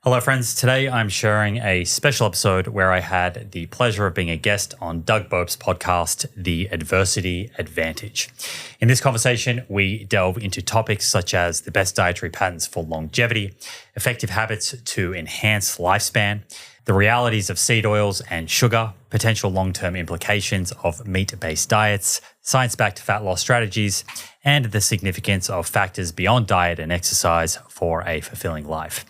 Hello, friends. Today I'm sharing a special episode where I had the pleasure of being a guest on Doug Bopst's podcast, The Adversity Advantage. In this conversation, we delve into topics such as the best dietary patterns for longevity, effective habits to enhance lifespan, the realities of seed oils and sugar, potential long-term implications of meat-based diets, science-backed fat loss strategies, and the significance of factors beyond diet and exercise for a fulfilling life.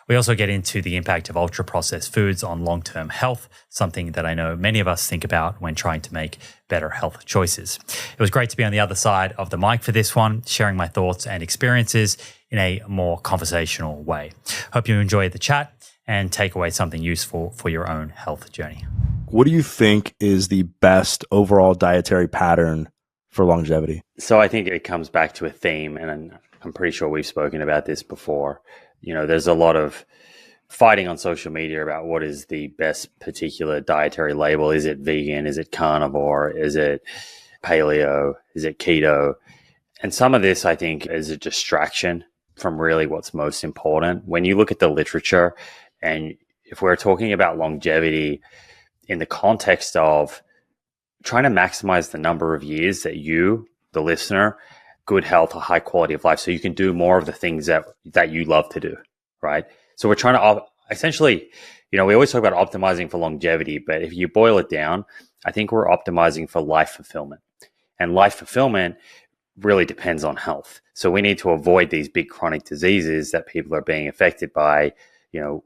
We also get into the impact of ultra-processed foods on long-term health, something that I know many of us think about when trying to make better health choices. It was great to be on the other side of the mic for this one, sharing my thoughts and experiences in a more conversational way. Hope you enjoyed the chat and take away something useful for your own health journey. What do you think is the best overall dietary pattern for longevity? So I think it comes back to a theme, and I'm pretty sure we've spoken about this before. You know, there's a lot of fighting on social media about what is the best particular dietary label. Is it vegan? Is it carnivore? Is it paleo? Is it keto? And some of this, I think, is a distraction from really what's most important. When you look at the literature, and if we're talking about longevity in the context of trying to maximize the number of years that you, the listener, good health, a high quality of life, so you can do more of the things that you love to do, right? So we're trying to essentially, we always talk about optimizing for longevity, but if you boil it down, I think we're optimizing for life fulfillment. And life fulfillment really depends on health. So we need to avoid these big chronic diseases that people are being affected by,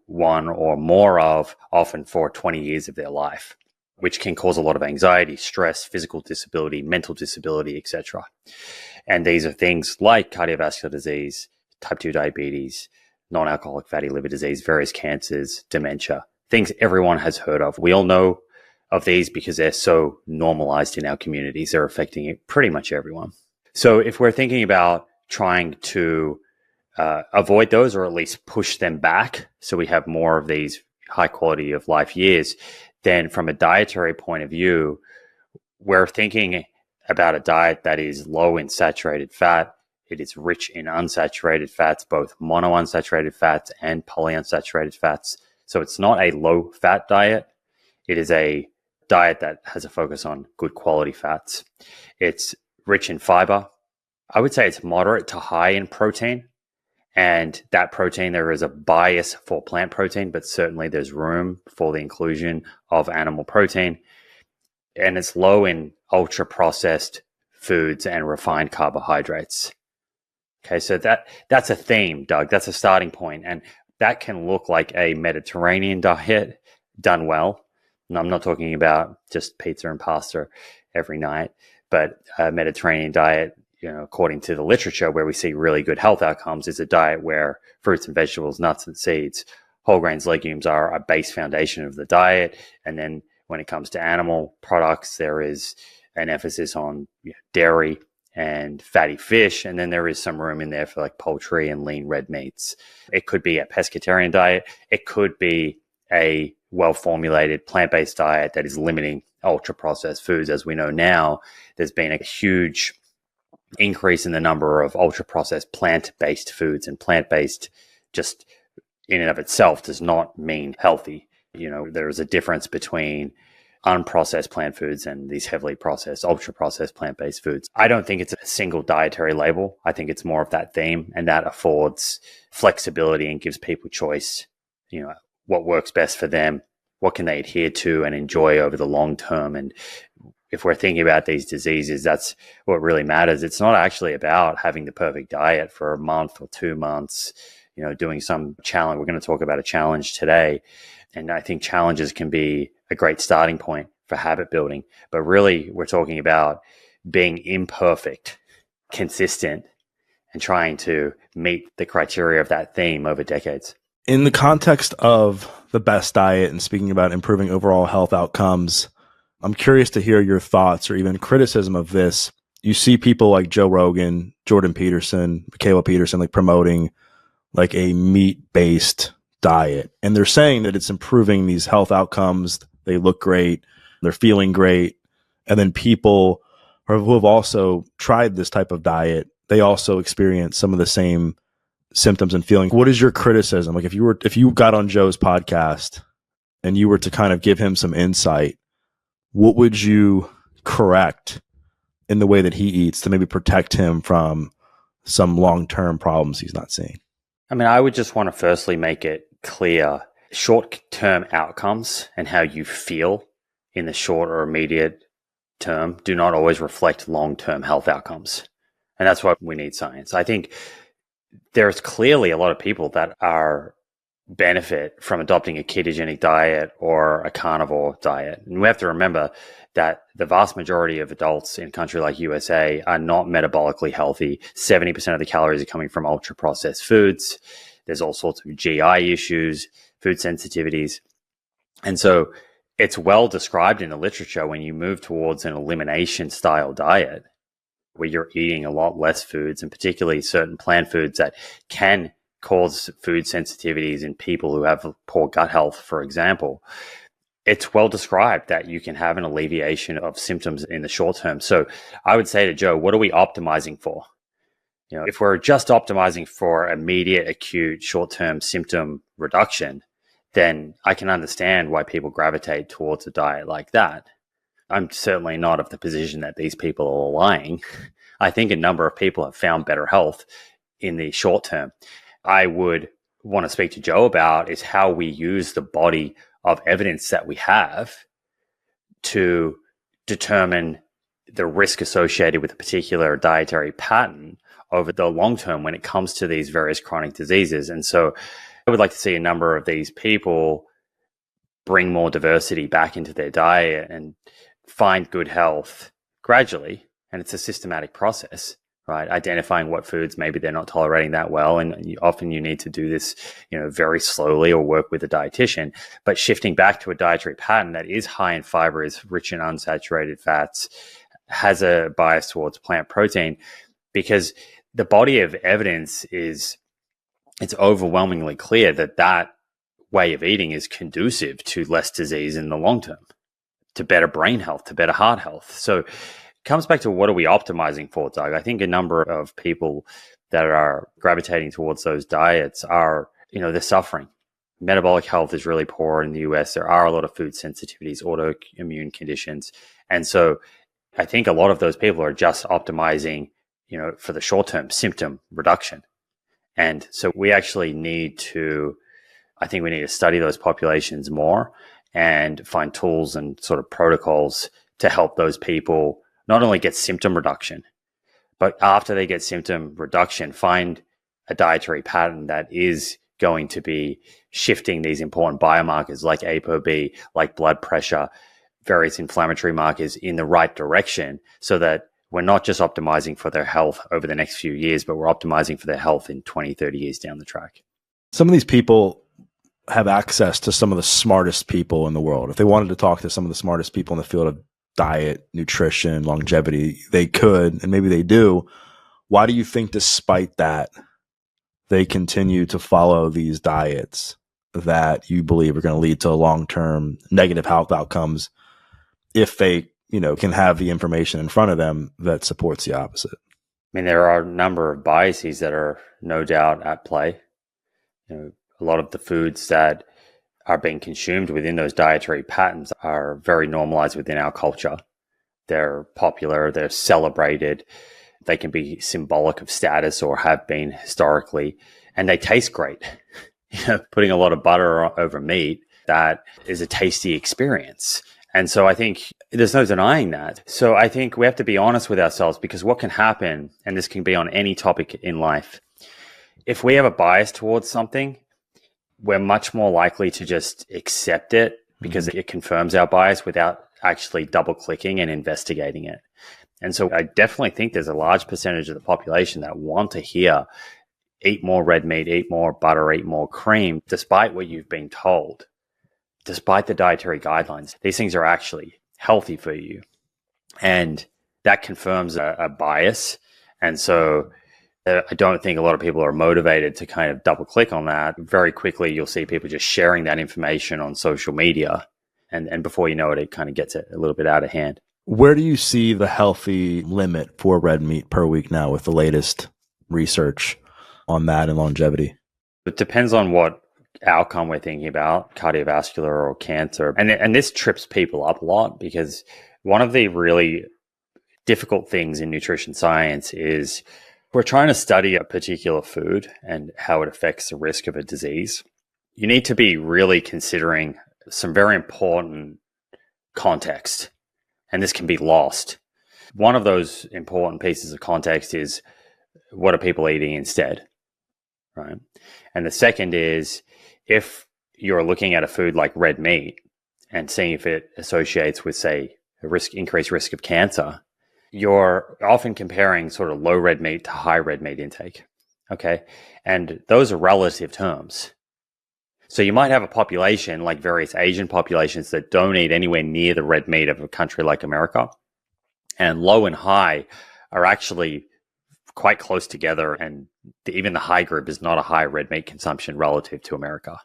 one or more of, often for 20 years of their life, which can cause a lot of anxiety, stress, physical disability, mental disability, etc. And these are things like cardiovascular disease, type 2 diabetes, non-alcoholic fatty liver disease, various cancers, dementia, things everyone has heard of. We all know of these because they're so normalized in our communities. They're affecting pretty much everyone. So if we're thinking about trying to avoid those, or at least push them back so we have more of these high quality of life years, then from a dietary point of view, we're thinking about a diet that is low in saturated fat. It is rich in unsaturated fats, both monounsaturated fats and polyunsaturated fats. So it's not a low fat diet. It is a diet that has a focus on good quality fats. It's rich in fiber. I would say it's moderate to high in protein. And that protein, there is a bias for plant protein, but certainly there's room for the inclusion of animal protein. And it's low in ultra-processed foods and refined carbohydrates. Okay, so that's a theme, Doug. That's a starting point. And that can look like a Mediterranean diet done well. And I'm not talking about just pizza and pasta every night, but a Mediterranean diet, according to the literature, where we see really good health outcomes, is a diet where fruits and vegetables, nuts and seeds, whole grains, legumes are a base foundation of the diet. And then when it comes to animal products, there is an emphasis on dairy and fatty fish. And then there is some room in there for like poultry and lean red meats. It could be a pescatarian diet. It could be a well-formulated plant-based diet that is limiting ultra-processed foods. As we know now, there's been a huge increase in the number of ultra-processed plant-based foods, and plant-based just in and of itself does not mean healthy. There is a difference between unprocessed plant foods and these heavily processed, ultra-processed plant-based foods. I don't think it's a single dietary label. I think it's more of that theme, and that affords flexibility and gives people choice, what works best for them, what can they adhere to and enjoy over the long term. And if we're thinking about these diseases, that's what really matters. It's not actually about having the perfect diet for a month or 2 months, doing some challenge. We're going to talk about a challenge today. And I think challenges can be a great starting point for habit building. But really, we're talking about being imperfect, consistent, and trying to meet the criteria of that theme over decades. In the context of the best diet and speaking about improving overall health outcomes, I'm curious to hear your thoughts or even criticism of this. You see people like Joe Rogan, Jordan Peterson, Michaela Peterson, like promoting like a meat-based diet. And they're saying that it's improving these health outcomes. They look great. They're feeling great. And then people who have also tried this type of diet, they also experience some of the same symptoms and feeling. What is your criticism? Like if you got on Joe's podcast and you were to kind of give him some insight, what would you correct in the way that he eats to maybe protect him from some long-term problems he's not seeing? I mean, I would just want to firstly make it clear short-term outcomes and how you feel in the short or immediate term do not always reflect long-term health outcomes. And that's why we need science. I think there's clearly a lot of people that are benefit from adopting a ketogenic diet or a carnivore diet. And we have to remember that the vast majority of adults in a country like USA are not metabolically healthy. 70% of the calories are coming from ultra-processed foods. There's all sorts of GI issues, food sensitivities. And so it's well described in the literature when you move towards an elimination style diet where you're eating a lot less foods, and particularly certain plant foods that can cause food sensitivities in people who have poor gut health, for example. It's well described that you can have an alleviation of symptoms in the short term. So I would say to Joe, what are we optimizing for? You know, if we're just optimizing for immediate, acute, short-term symptom reduction, then I can understand why people gravitate towards a diet like that. I'm certainly not of the position that these people are lying. I think a number of people have found better health in the short term. I would want to speak to Joe about is how we use the body of evidence that we have to determine the risk associated with a particular dietary pattern over the long term when it comes to these various chronic diseases. And so I would like to see a number of these people bring more diversity back into their diet and find good health gradually. And it's a systematic process, right? Identifying what foods maybe they're not tolerating that well. And often you need to do this, very slowly or work with a dietitian, but shifting back to a dietary pattern that is high in fiber, is rich in unsaturated fats, has a bias towards plant protein, because the body of evidence it's overwhelmingly clear that way of eating is conducive to less disease in the long term, to better brain health, to better heart health. So it comes back to what are we optimizing for, Doug? I think a number of people that are gravitating towards those diets are, they're suffering. Metabolic health is really poor in the US. There are a lot of food sensitivities, autoimmune conditions. And so I think a lot of those people are just optimizing, for the short-term symptom reduction. And so we actually need to study those populations more and find tools and sort of protocols to help those people not only get symptom reduction, but after they get symptom reduction, find a dietary pattern that is going to be shifting these important biomarkers like ApoB, like blood pressure, various inflammatory markers in the right direction, so that we're not just optimizing for their health over the next few years, but we're optimizing for their health in 20, 30 years down the track. Some of these people have access to some of the smartest people in the world. If they wanted to talk to some of the smartest people in the field of diet, nutrition, longevity, they could, and maybe they do. Why do you think, despite that, they continue to follow these diets that you believe are going to lead to long-term negative health outcomes if they, can have the information in front of them that supports the opposite? I mean, there are a number of biases that are no doubt at play. A lot of the foods that are being consumed within those dietary patterns are very normalized within our culture. They're popular, they're celebrated, they can be symbolic of status or have been historically, and they taste great. Putting a lot of butter over meat, that is a tasty experience. And so I think there's no denying that. So I think we have to be honest with ourselves, because what can happen, and this can be on any topic in life, if we have a bias towards something, we're much more likely to just accept it because it confirms our bias without actually double clicking and investigating it. And so I definitely think there's a large percentage of the population that want to hear, eat more red meat, eat more butter, eat more cream, despite what you've been told, despite the dietary guidelines. These things are actually healthy for you. And that confirms a bias. And so I don't think a lot of people are motivated to kind of double click on that. Very quickly, you'll see people just sharing that information on social media. And before you know it, it kind of gets it a little bit out of hand. Where do you see the healthy limit for red meat per week now with the latest research on that and longevity? It depends on what outcome we're thinking about, cardiovascular or cancer. And this trips people up a lot, because one of the really difficult things in nutrition science is we're trying to study a particular food and how it affects the risk of a disease. You need to be really considering some very important context, and this can be lost. One of those important pieces of context is, what are people eating instead, right? And the second is, if you're looking at a food like red meat and seeing if it associates with, say, increased risk of cancer, you're often comparing sort of low red meat to high red meat intake, okay? And those are relative terms. So you might have a population like various Asian populations that don't eat anywhere near the red meat of a country like America, and low and high are actually quite close together, and even the high group is not a high red meat consumption relative to America.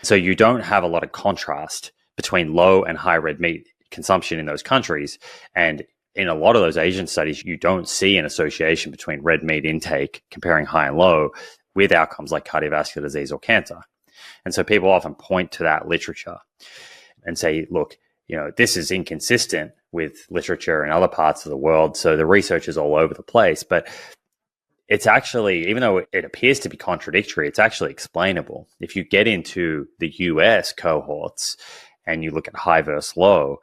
So you don't have a lot of contrast between low and high red meat consumption in those countries. And in a lot of those Asian studies, you don't see an association between red meat intake, comparing high and low, with outcomes like cardiovascular disease or cancer. And so people often point to that literature and say, look, this is inconsistent with literature in other parts of the world. So the research is all over the place. But it's actually, even though it appears to be contradictory, it's actually explainable. If you get into the US cohorts and you look at high versus low,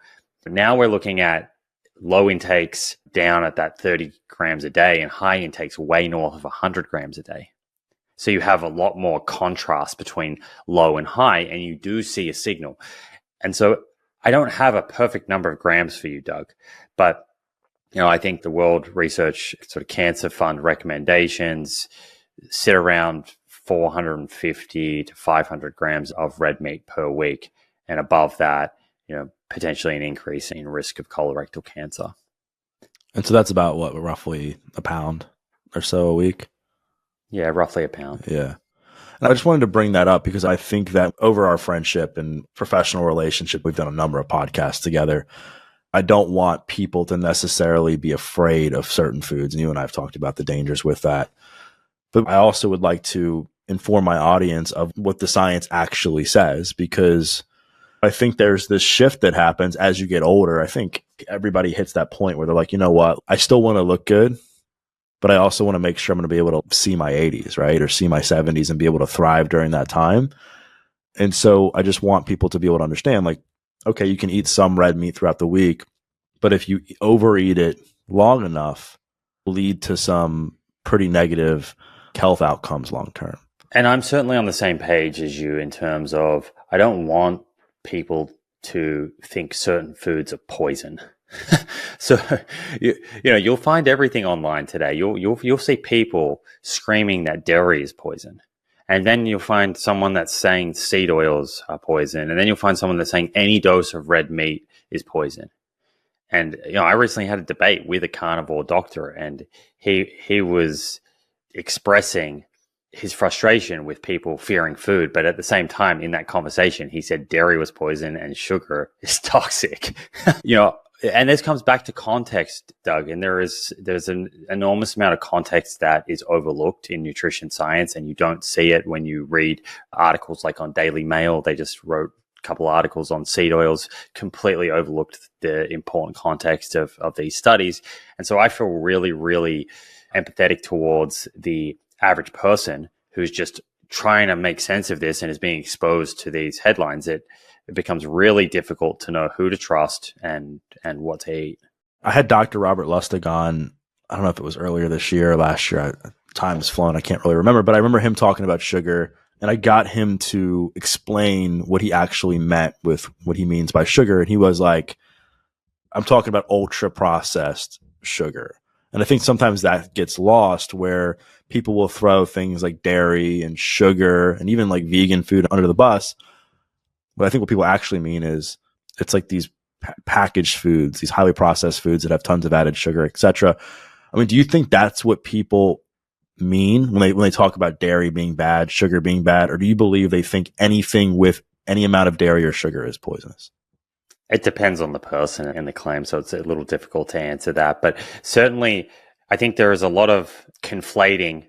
now we're looking at low intakes down at that 30 grams a day and high intakes way north of 100 grams a day. So you have a lot more contrast between low and high, and you do see a signal. And so I don't have a perfect number of grams for you, Doug, but I think the World Research sort of Cancer Fund recommendations sit around 450 to 500 grams of red meat per week. And above that, potentially an increase in risk of colorectal cancer. And so that's about what, roughly a pound or so a week? Yeah, roughly a pound. Yeah. And I just wanted to bring that up because I think that over our friendship and professional relationship, we've done a number of podcasts together. I don't want people to necessarily be afraid of certain foods. And you and I have talked about the dangers with that. But I also would like to inform my audience of what the science actually says, because I think there's this shift that happens as you get older. I think everybody hits that point where they're like, you know what? I still want to look good, but I also want to make sure I'm going to be able to see my 80s, right? Or see my 70s and be able to thrive during that time. And so I just want people to be able to understand, like, okay, you can eat some red meat throughout the week, but if you overeat it long enough, lead to some pretty negative health outcomes long term. And I'm certainly on the same page as you in terms of, I don't want people to think certain foods are poison. So you'll find everything online today. You'll see people screaming that dairy is poison, and then you'll find someone that's saying seed oils are poison, and then you'll find someone that's saying any dose of red meat is poison. And I recently had a debate with a carnivore doctor, and he was expressing his frustration with people fearing food, but at the same time in that conversation he said dairy was poison and sugar is toxic. And this comes back to context, Doug, and there's an enormous amount of context that is overlooked in nutrition science, and you don't see it when you read articles like on Daily Mail. They just wrote a couple articles on seed oils, completely overlooked the important context of these studies. And so I feel really, really empathetic towards the average person who's just trying to make sense of this and is being exposed to these headlines. It becomes really difficult to know who to trust and what to eat. I had Dr. Robert Lustig on, I don't know if it was earlier this year or last year. Time's flown. I can't really remember, but I remember him talking about sugar, and I got him to explain what he actually meant with what he means by sugar. And he was like, I'm talking about ultra processed sugar. And I think sometimes that gets lost, where people will throw things like dairy and sugar and even like vegan food under the bus. But I think what people actually mean is it's like these packaged foods, these highly processed foods that have tons of added sugar, etc. I mean, do you think that's what people mean when they talk about dairy being bad, sugar being bad, or do you believe they think anything with any amount of dairy or sugar is poisonous? It depends on the person and the claim, so it's a little difficult to answer that. But certainly, I think there is a lot of conflating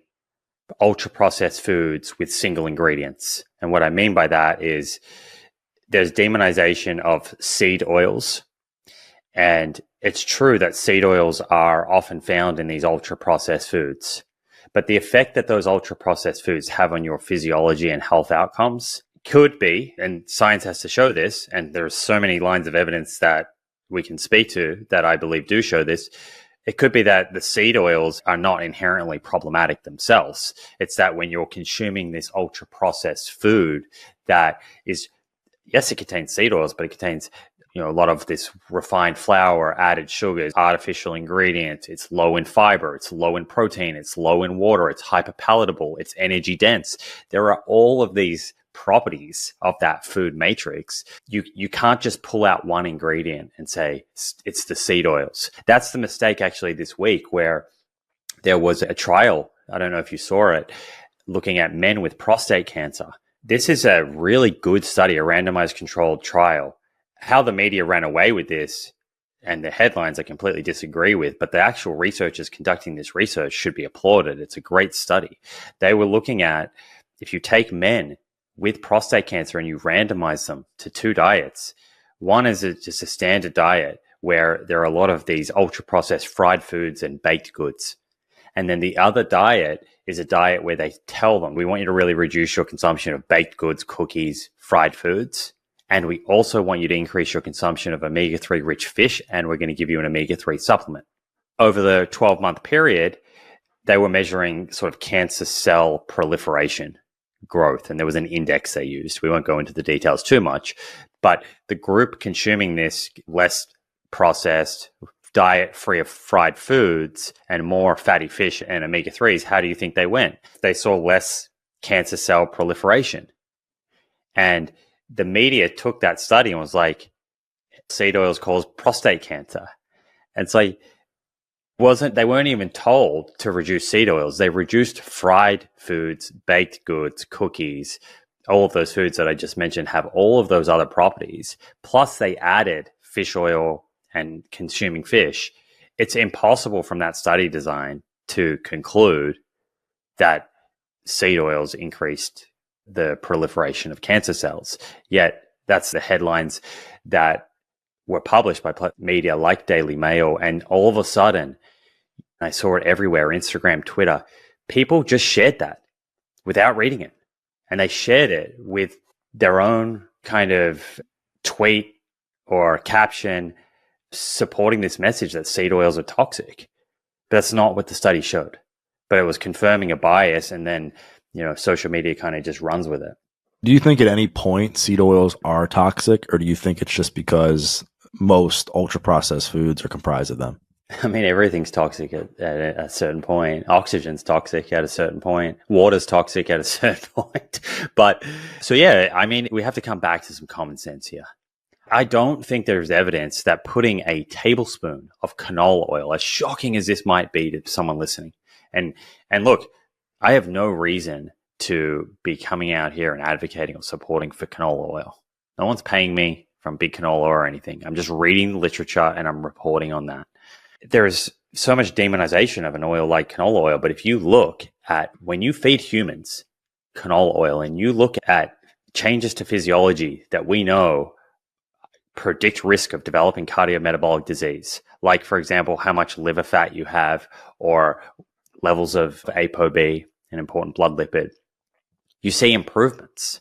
ultra processed foods with single ingredients. And what I mean by that is there's demonization of seed oils. And it's true that seed oils are often found in these ultra processed foods. But the effect that those ultra processed foods have on your physiology and health outcomes could be, and science has to show this, and there's so many lines of evidence that we can speak to that I believe do show this. It could be that the seed oils are not inherently problematic themselves. It's that when you're consuming this ultra processed food that is, yes, it contains seed oils, but it contains a lot of this refined flour, added sugars, artificial ingredients. It's low in fiber. It's low in protein. It's low in water. It's hyperpalatable. It's energy dense. There are all of these properties of that food matrix. You can't just pull out one ingredient and say it's the seed oils. That's the mistake actually this week, where there was a trial, I don't know if you saw it, looking at men with prostate cancer. This is a really good study, a randomized controlled trial. How the media ran away with this and the headlines I completely disagree with, but the actual researchers conducting this research should be applauded. It's a great study. They were looking at, if you take men with prostate cancer and you randomize them to two diets, one is just a standard diet where there are a lot of these ultra processed fried foods and baked goods. And then the other diet is a diet where they tell them, we want you to really reduce your consumption of baked goods, cookies, fried foods. And we also want you to increase your consumption of omega-3 rich fish, and we're going to give you an omega-3 supplement. Over the 12-month period, they were measuring sort of cancer cell proliferation growth, and there was an index they used. We won't go into the details too much, but the group consuming this less processed diet free of fried foods and more fatty fish and omega-3s, how do you think they went? They saw less cancer cell proliferation. And the media took that study and was like, seed oils cause prostate cancer. And it's like, they weren't even told to reduce seed oils. They reduced fried foods, baked goods, cookies, all of those foods that I just mentioned have all of those other properties. Plus they added fish oil and consuming fish. It's impossible from that study design to conclude that seed oils increased the proliferation of cancer cells. Yet that's the headlines that were published by media like Daily Mail. And all of a sudden, I saw it everywhere, Instagram, Twitter, people just shared that without reading it. And they shared it with their own kind of tweet or caption supporting this message that seed oils are toxic. But that's not what the study showed. But it was confirming a bias, and then social media kind of just runs with it. Do you think at any point seed oils are toxic, or do you think it's just because most ultra processed foods are comprised of them? I mean, everything's toxic at a certain point. Oxygen's toxic at a certain point. Water's toxic at a certain point. But so, yeah, I mean, we have to come back to some common sense here. I don't think there's evidence that putting a tablespoon of canola oil, as shocking as this might be to someone listening, and look, I have no reason to be coming out here and advocating or supporting for canola oil. No one's paying me from Big Canola or anything. I'm just reading the literature and I'm reporting on that. There is so much demonization of an oil like canola oil, but if you look at when you feed humans canola oil and you look at changes to physiology that we know predict risk of developing cardiometabolic disease, like, for example, how much liver fat you have or levels of ApoB, an important blood lipid, you see improvements.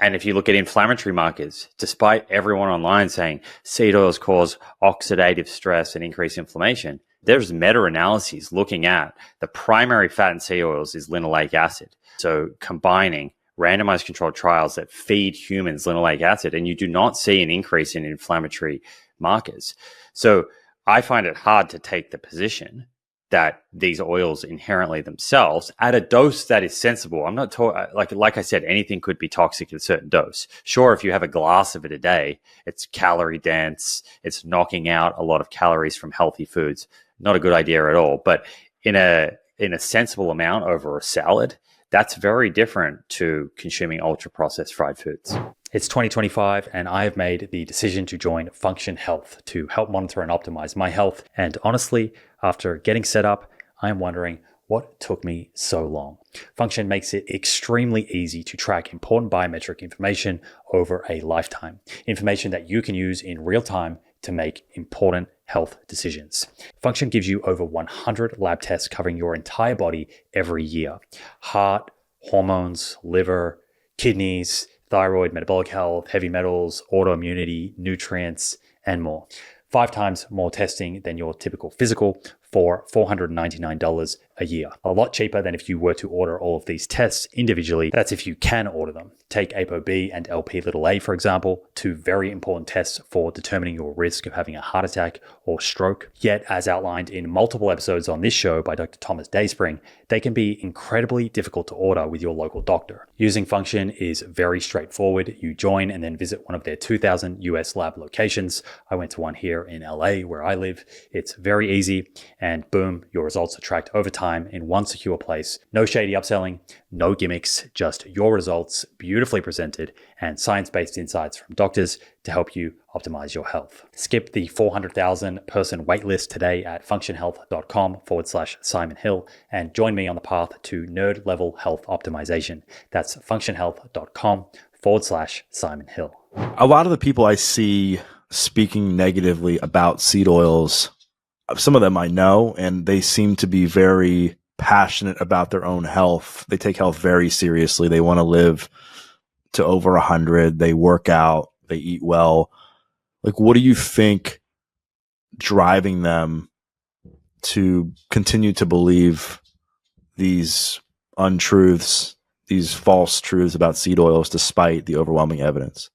And if you look at inflammatory markers, despite everyone online saying seed oils cause oxidative stress and increase inflammation, there's meta-analyses looking at the primary fat in seed oils is linoleic acid. So combining randomized controlled trials that feed humans linoleic acid, and you do not see an increase in inflammatory markers. So I find it hard to take the position that these oils inherently themselves at a dose that is sensible. I'm not talking, like I said, anything could be toxic at a certain dose. Sure, if you have a glass of it a day, it's calorie dense, it's knocking out a lot of calories from healthy foods. Not a good idea at all. But in a sensible amount over a salad, that's very different to consuming ultra processed fried foods. It's 2025 and I have made the decision to join Function Health to help monitor and optimize my health. And honestly, after getting set up, I'm wondering, what took me so long. Function makes it extremely easy to track important biometric information over a lifetime, information that you can use in real time to make important health decisions. Function gives you over 100 lab tests covering your entire body every year. Heart, hormones, liver, kidneys, thyroid, metabolic health, heavy metals, autoimmunity, nutrients, and more. 5 times more testing than your typical physical for $499 a year. A lot cheaper than if you were to order all of these tests individually. That's if you can order them. Take ApoB and Lp(a), for example, 2 very important tests for determining your risk of having a heart attack or stroke. Yet, as outlined in multiple episodes on this show by Dr. Thomas Dayspring, they can be incredibly difficult to order with your local doctor. Using Function is very straightforward. You join and then visit one of their 2,000 US lab locations. I went to one here in LA where I live. It's very easy, and boom, your results are tracked over time in one secure place. No shady upselling, no gimmicks, just your results beautifully presented and science-based insights from doctors to help you optimize your health. Skip the 400,000 person waitlist today at functionhealth.com/Simon Hill and join me on the path to nerd level health optimization. That's functionhealth.com/Simon Hill. A lot of the people I see speaking negatively about seed oils, some of them I know, and they seem to be very passionate about their own health. They take health very seriously. They want to live to over 100. They work out. They eat well. Like, what do you think driving them to continue to believe these untruths, these false truths about seed oils despite the overwhelming evidence?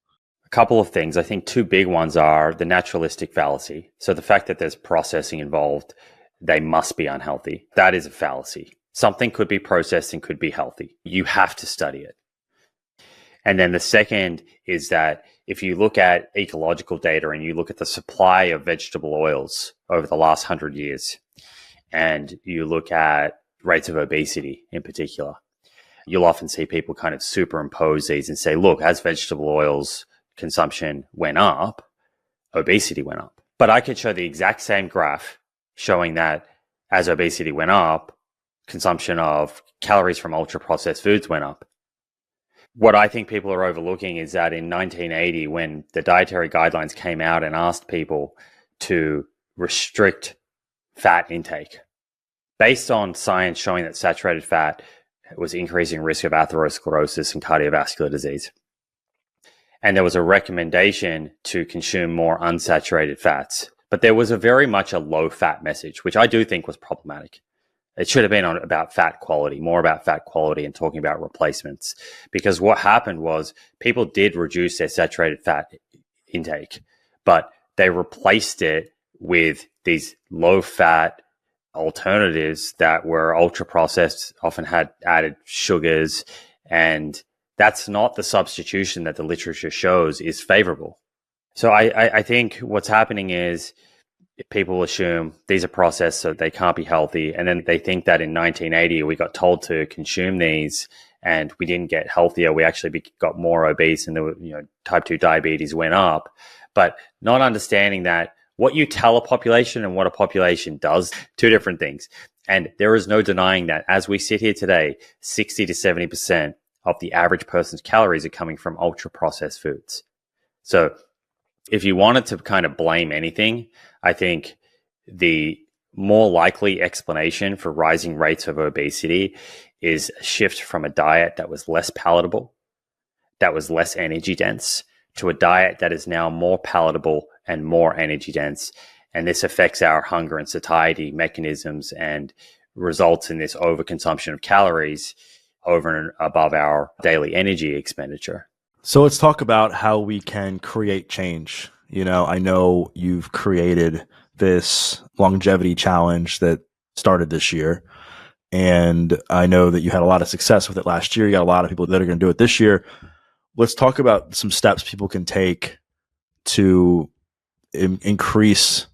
A couple of things. I think 2 big ones are the naturalistic fallacy. So the fact that there's processing involved, they must be unhealthy. That is a fallacy. Something could be processed and could be healthy. You have to study it. And then the second is that if you look at ecological data and you look at the supply of vegetable oils over the last 100 years, and you look at rates of obesity in particular, you'll often see people kind of superimpose these and say, look, as vegetable oils consumption went up, obesity went up. But I could show the exact same graph showing that as obesity went up, consumption of calories from ultra-processed foods went up. What I think people are overlooking is that in 1980, when the dietary guidelines came out and asked people to restrict fat intake, based on science showing that saturated fat was increasing risk of atherosclerosis and cardiovascular disease. And there was a recommendation to consume more unsaturated fats. But there was very much a low-fat message, which I do think was problematic. It should have been about fat quality, more about fat quality and talking about replacements. Because what happened was people did reduce their saturated fat intake, but they replaced it with these low-fat alternatives that were ultra-processed, often had added sugars, and that's not the substitution that the literature shows is favorable. So I think what's happening is people assume these are processed so they can't be healthy. And then they think that in 1980, we got told to consume these and we didn't get healthier. We actually got more obese and type 2 diabetes went up. But not understanding that what you tell a population and what a population does, 2 different things. And there is no denying that as we sit here today, 60 to 70% of the average person's calories are coming from ultra-processed foods. So if you wanted to kind of blame anything, I think the more likely explanation for rising rates of obesity is a shift from a diet that was less palatable, that was less energy dense, to a diet that is now more palatable and more energy dense. And this affects our hunger and satiety mechanisms and results in this overconsumption of calories over and above our daily energy expenditure. So let's talk about how we can create change. I know you've created this longevity challenge that started this year, and I know that you had a lot of success with it last year. You got a lot of people that are going to do it this year. Let's talk about some steps people can take to increase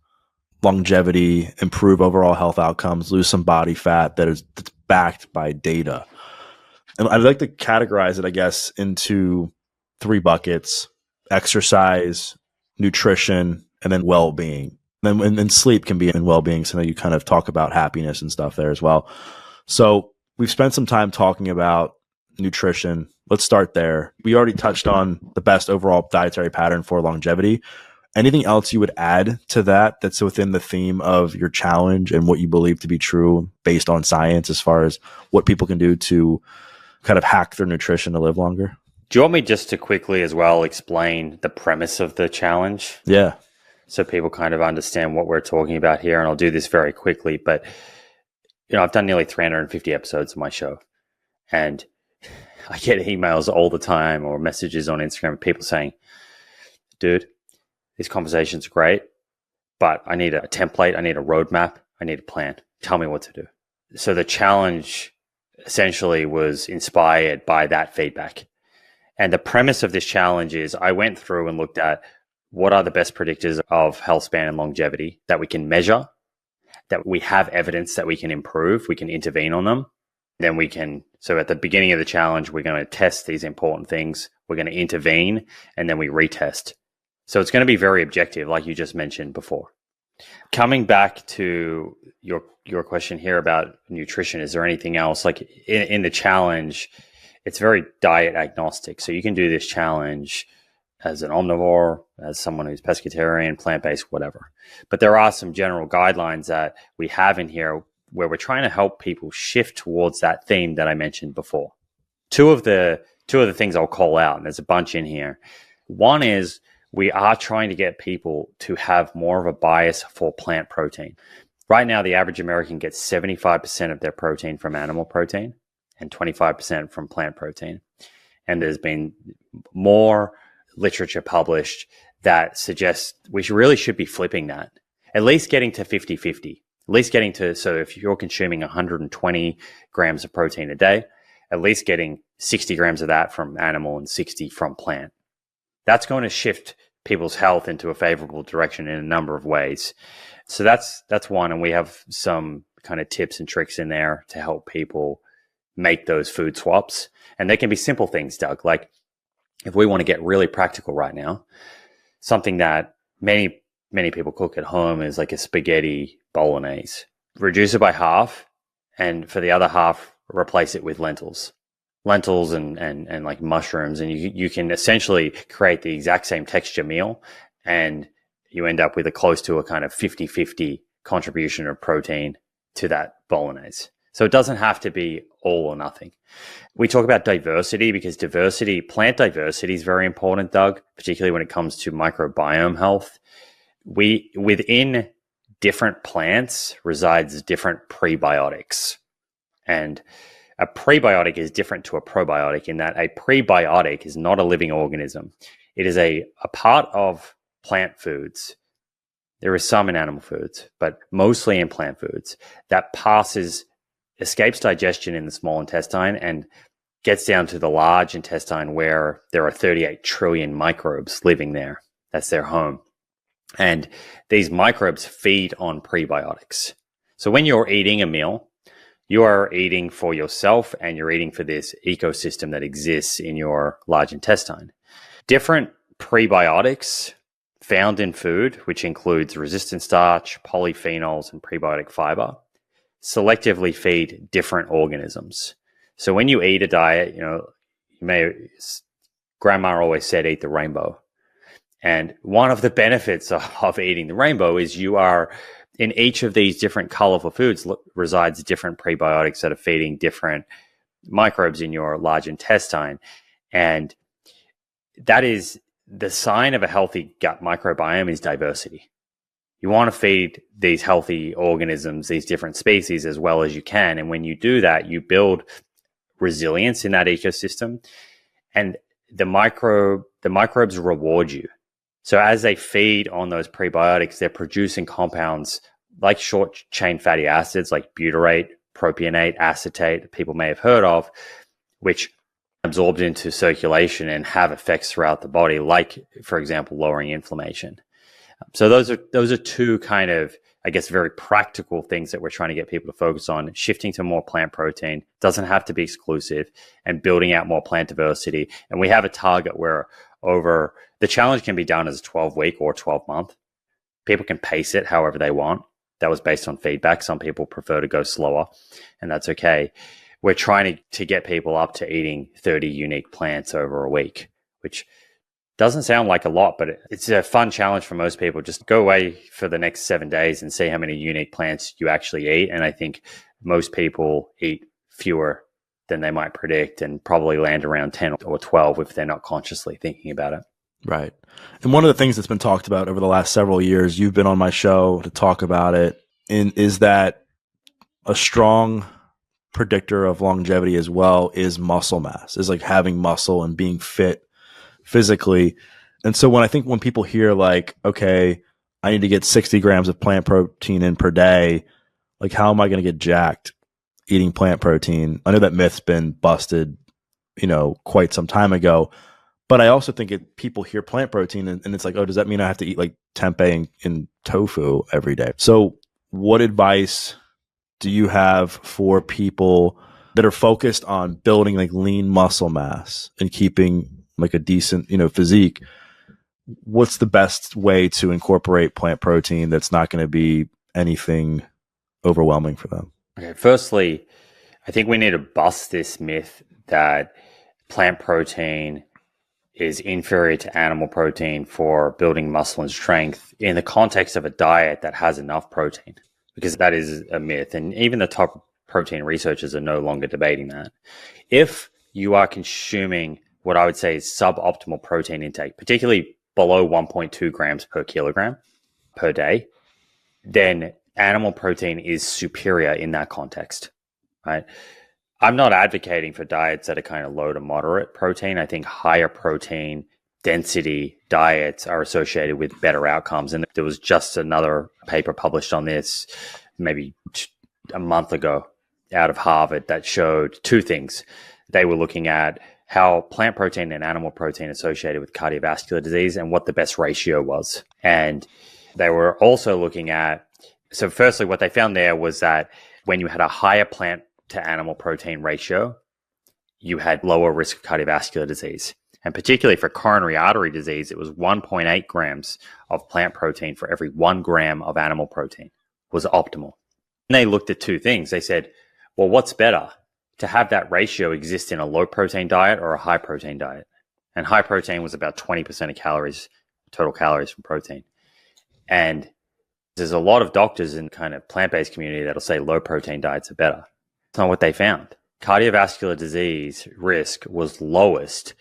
longevity, improve overall health outcomes, lose some body fat that's backed by data. And I'd like to categorize it, I guess, into 3 buckets: exercise, nutrition, and then well-being. And sleep can be in well-being. So you kind of talk about happiness and stuff there as well. So we've spent some time talking about nutrition. Let's start there. We already touched on the best overall dietary pattern for longevity. Anything else you would add to that that's within the theme of your challenge and what you believe to be true based on science as far as what people can do to kind of hack their nutrition to live longer? Do you want me just to quickly as well explain the premise of the challenge? Yeah. So people kind of understand what we're talking about here. And I'll do this very quickly, but I've done nearly 350 episodes of my show, and I get emails all the time or messages on Instagram of people saying, dude, these conversations are great, but I need a template. I need a roadmap. I need a plan. Tell me what to do. So the challenge essentially was inspired by that feedback. And the premise of this challenge is I went through and looked at what are the best predictors of health span and longevity that we can measure, that we have evidence that we can improve, we can intervene on them. Then we can, so at the beginning of the challenge, we're going to test these important things. We're going to intervene, and then we retest. So it's going to be very objective, like you just mentioned before. Coming back to your question here about nutrition, is there anything else? Like in the challenge, it's very diet agnostic. So you can do this challenge as an omnivore, as someone who's pescatarian, plant-based, whatever. But there are some general guidelines that we have in here where we're trying to help people shift towards that theme that I mentioned before. Two of the things I'll call out, and there's a bunch in here. One is we are trying to get people to have more of a bias for plant protein. Right now, the average American gets 75% of their protein from animal protein and 25% from plant protein. And there's been more literature published that suggests we really should be flipping that, at least getting to 50-50, at least getting to, so if you're consuming 120 grams of protein a day, at least getting 60 grams of that from animal and 60 from plant. That's going to shift people's health into a favorable direction in a number of ways. So that's one. And we have some kind of tips and tricks in there to help people make those food swaps. And they can be simple things, Doug, like if we want to get really practical right now, something that many people cook at home is like a spaghetti bolognese. Reduce it by half, and for the other half, replace it with lentils and like mushrooms. And you can essentially create the exact same texture meal, and you end up with a close to a kind of 50-50 contribution of protein to that bolognese. So it doesn't have to be all or nothing. We talk about diversity because plant diversity is very important, Doug, particularly when it comes to microbiome health. Within different plants resides different prebiotics. And a prebiotic is different to a probiotic in that a prebiotic is not a living organism. It is a part of plant foods. There is some in animal foods, but mostly in plant foods that escapes digestion in the small intestine and gets down to the large intestine where there are 38 trillion microbes living there. That's their home. And these microbes feed on prebiotics. So when you're eating a meal, you are eating for yourself and you're eating for this ecosystem that exists in your large intestine. Different prebiotics found in food, which includes resistant starch, polyphenols, and prebiotic fiber, selectively feed different organisms. So when you eat a diet, grandma always said, eat the rainbow. And one of the benefits of eating the rainbow is you are, in each of these different colorful foods resides different prebiotics that are feeding different microbes in your large intestine. And that is the sign of a healthy gut microbiome is diversity. You want to feed these healthy organisms, these different species as well as you can. And when you do that, you build resilience in that ecosystem, and the microbes reward you. So as they feed on those prebiotics, they're producing compounds like short chain fatty acids like butyrate, propionate, acetate, that people may have heard of, which absorbed into circulation and have effects throughout the body, like, for example, lowering inflammation. So those are two kind of, I guess, very practical things that we're trying to get people to focus on. Shifting to more plant protein doesn't have to be exclusive, and building out more plant diversity. And we have a target where the challenge can be done as a 12-week or 12-month. People can pace it however they want. That was based on feedback. Some people prefer to go slower, and that's okay. We're trying to get people up to eating 30 unique plants over a week, which doesn't sound like a lot, but it's a fun challenge for most people. Just go away for the next 7 days and see how many unique plants you actually eat. And I think most people eat fewer than they might predict and probably land around 10 or 12 if they're not consciously thinking about it. Right. And one of the things that's been talked about over the last several years, you've been on my show to talk about it, is that a strong predictor of longevity as well is muscle mass, is like having muscle and being fit physically. And so when people hear like, okay, I need to get 60 grams of plant protein in per day, like how am I going to get jacked eating plant protein? I know that myth's been busted, quite some time ago, but I also think people hear plant protein and it's like, oh, does that mean I have to eat like tempeh and tofu every day? So what advice do you have for people that are focused on building like lean muscle mass and keeping like a decent, physique? What's the best way to incorporate plant protein that's not going to be anything overwhelming for them? Okay, firstly, I think we need to bust this myth that plant protein is inferior to animal protein for building muscle and strength in the context of a diet that has enough protein, because that is a myth. And even the top protein researchers are no longer debating that. If you are consuming what I would say is suboptimal protein intake, particularly below 1.2 grams per kilogram per day, then animal protein is superior in that context, right? I'm not advocating for diets that are kind of low to moderate protein. I think higher protein density diets are associated with better outcomes. And there was just another paper published on this maybe a month ago out of Harvard that showed two things. They were looking at how plant protein and animal protein associated with cardiovascular disease and what the best ratio was. And they were also looking at, so firstly, what they found there was that when you had a higher plant to animal protein ratio, you had lower risk of cardiovascular disease. And particularly for coronary artery disease, it was 1.8 grams of plant protein for every 1 gram of animal protein was optimal. And they looked at two things. They said, well, what's better, to have that ratio exist in a low protein diet or a high protein diet? And high protein was about 20% of calories, total calories from protein. And there's a lot of doctors in kind of plant-based community that'll say low protein diets are better. That's not what they found. Cardiovascular disease risk was lowest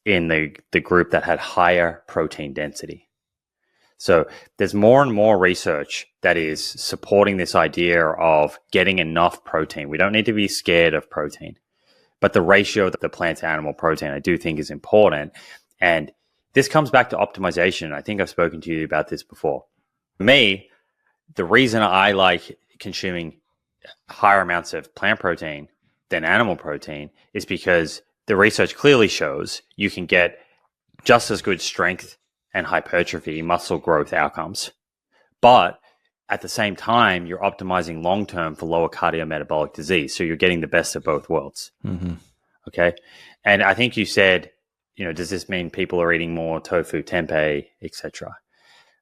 in the group that had higher protein density. So there's more and more research that is supporting this idea of getting enough protein. We don't need to be scared of protein, but the ratio of the plant to animal protein I do think is important. And this comes back to optimization. I think I've spoken to you about this before. For me, the reason I like consuming higher amounts of plant protein than animal protein is because the research clearly shows you can get just as good strength and hypertrophy, muscle growth outcomes. But at the same time, you're optimizing long-term for lower cardiometabolic disease. So you're getting the best of both worlds. Mm-hmm. Okay. And I think you said, does this mean people are eating more tofu, tempeh, etc.?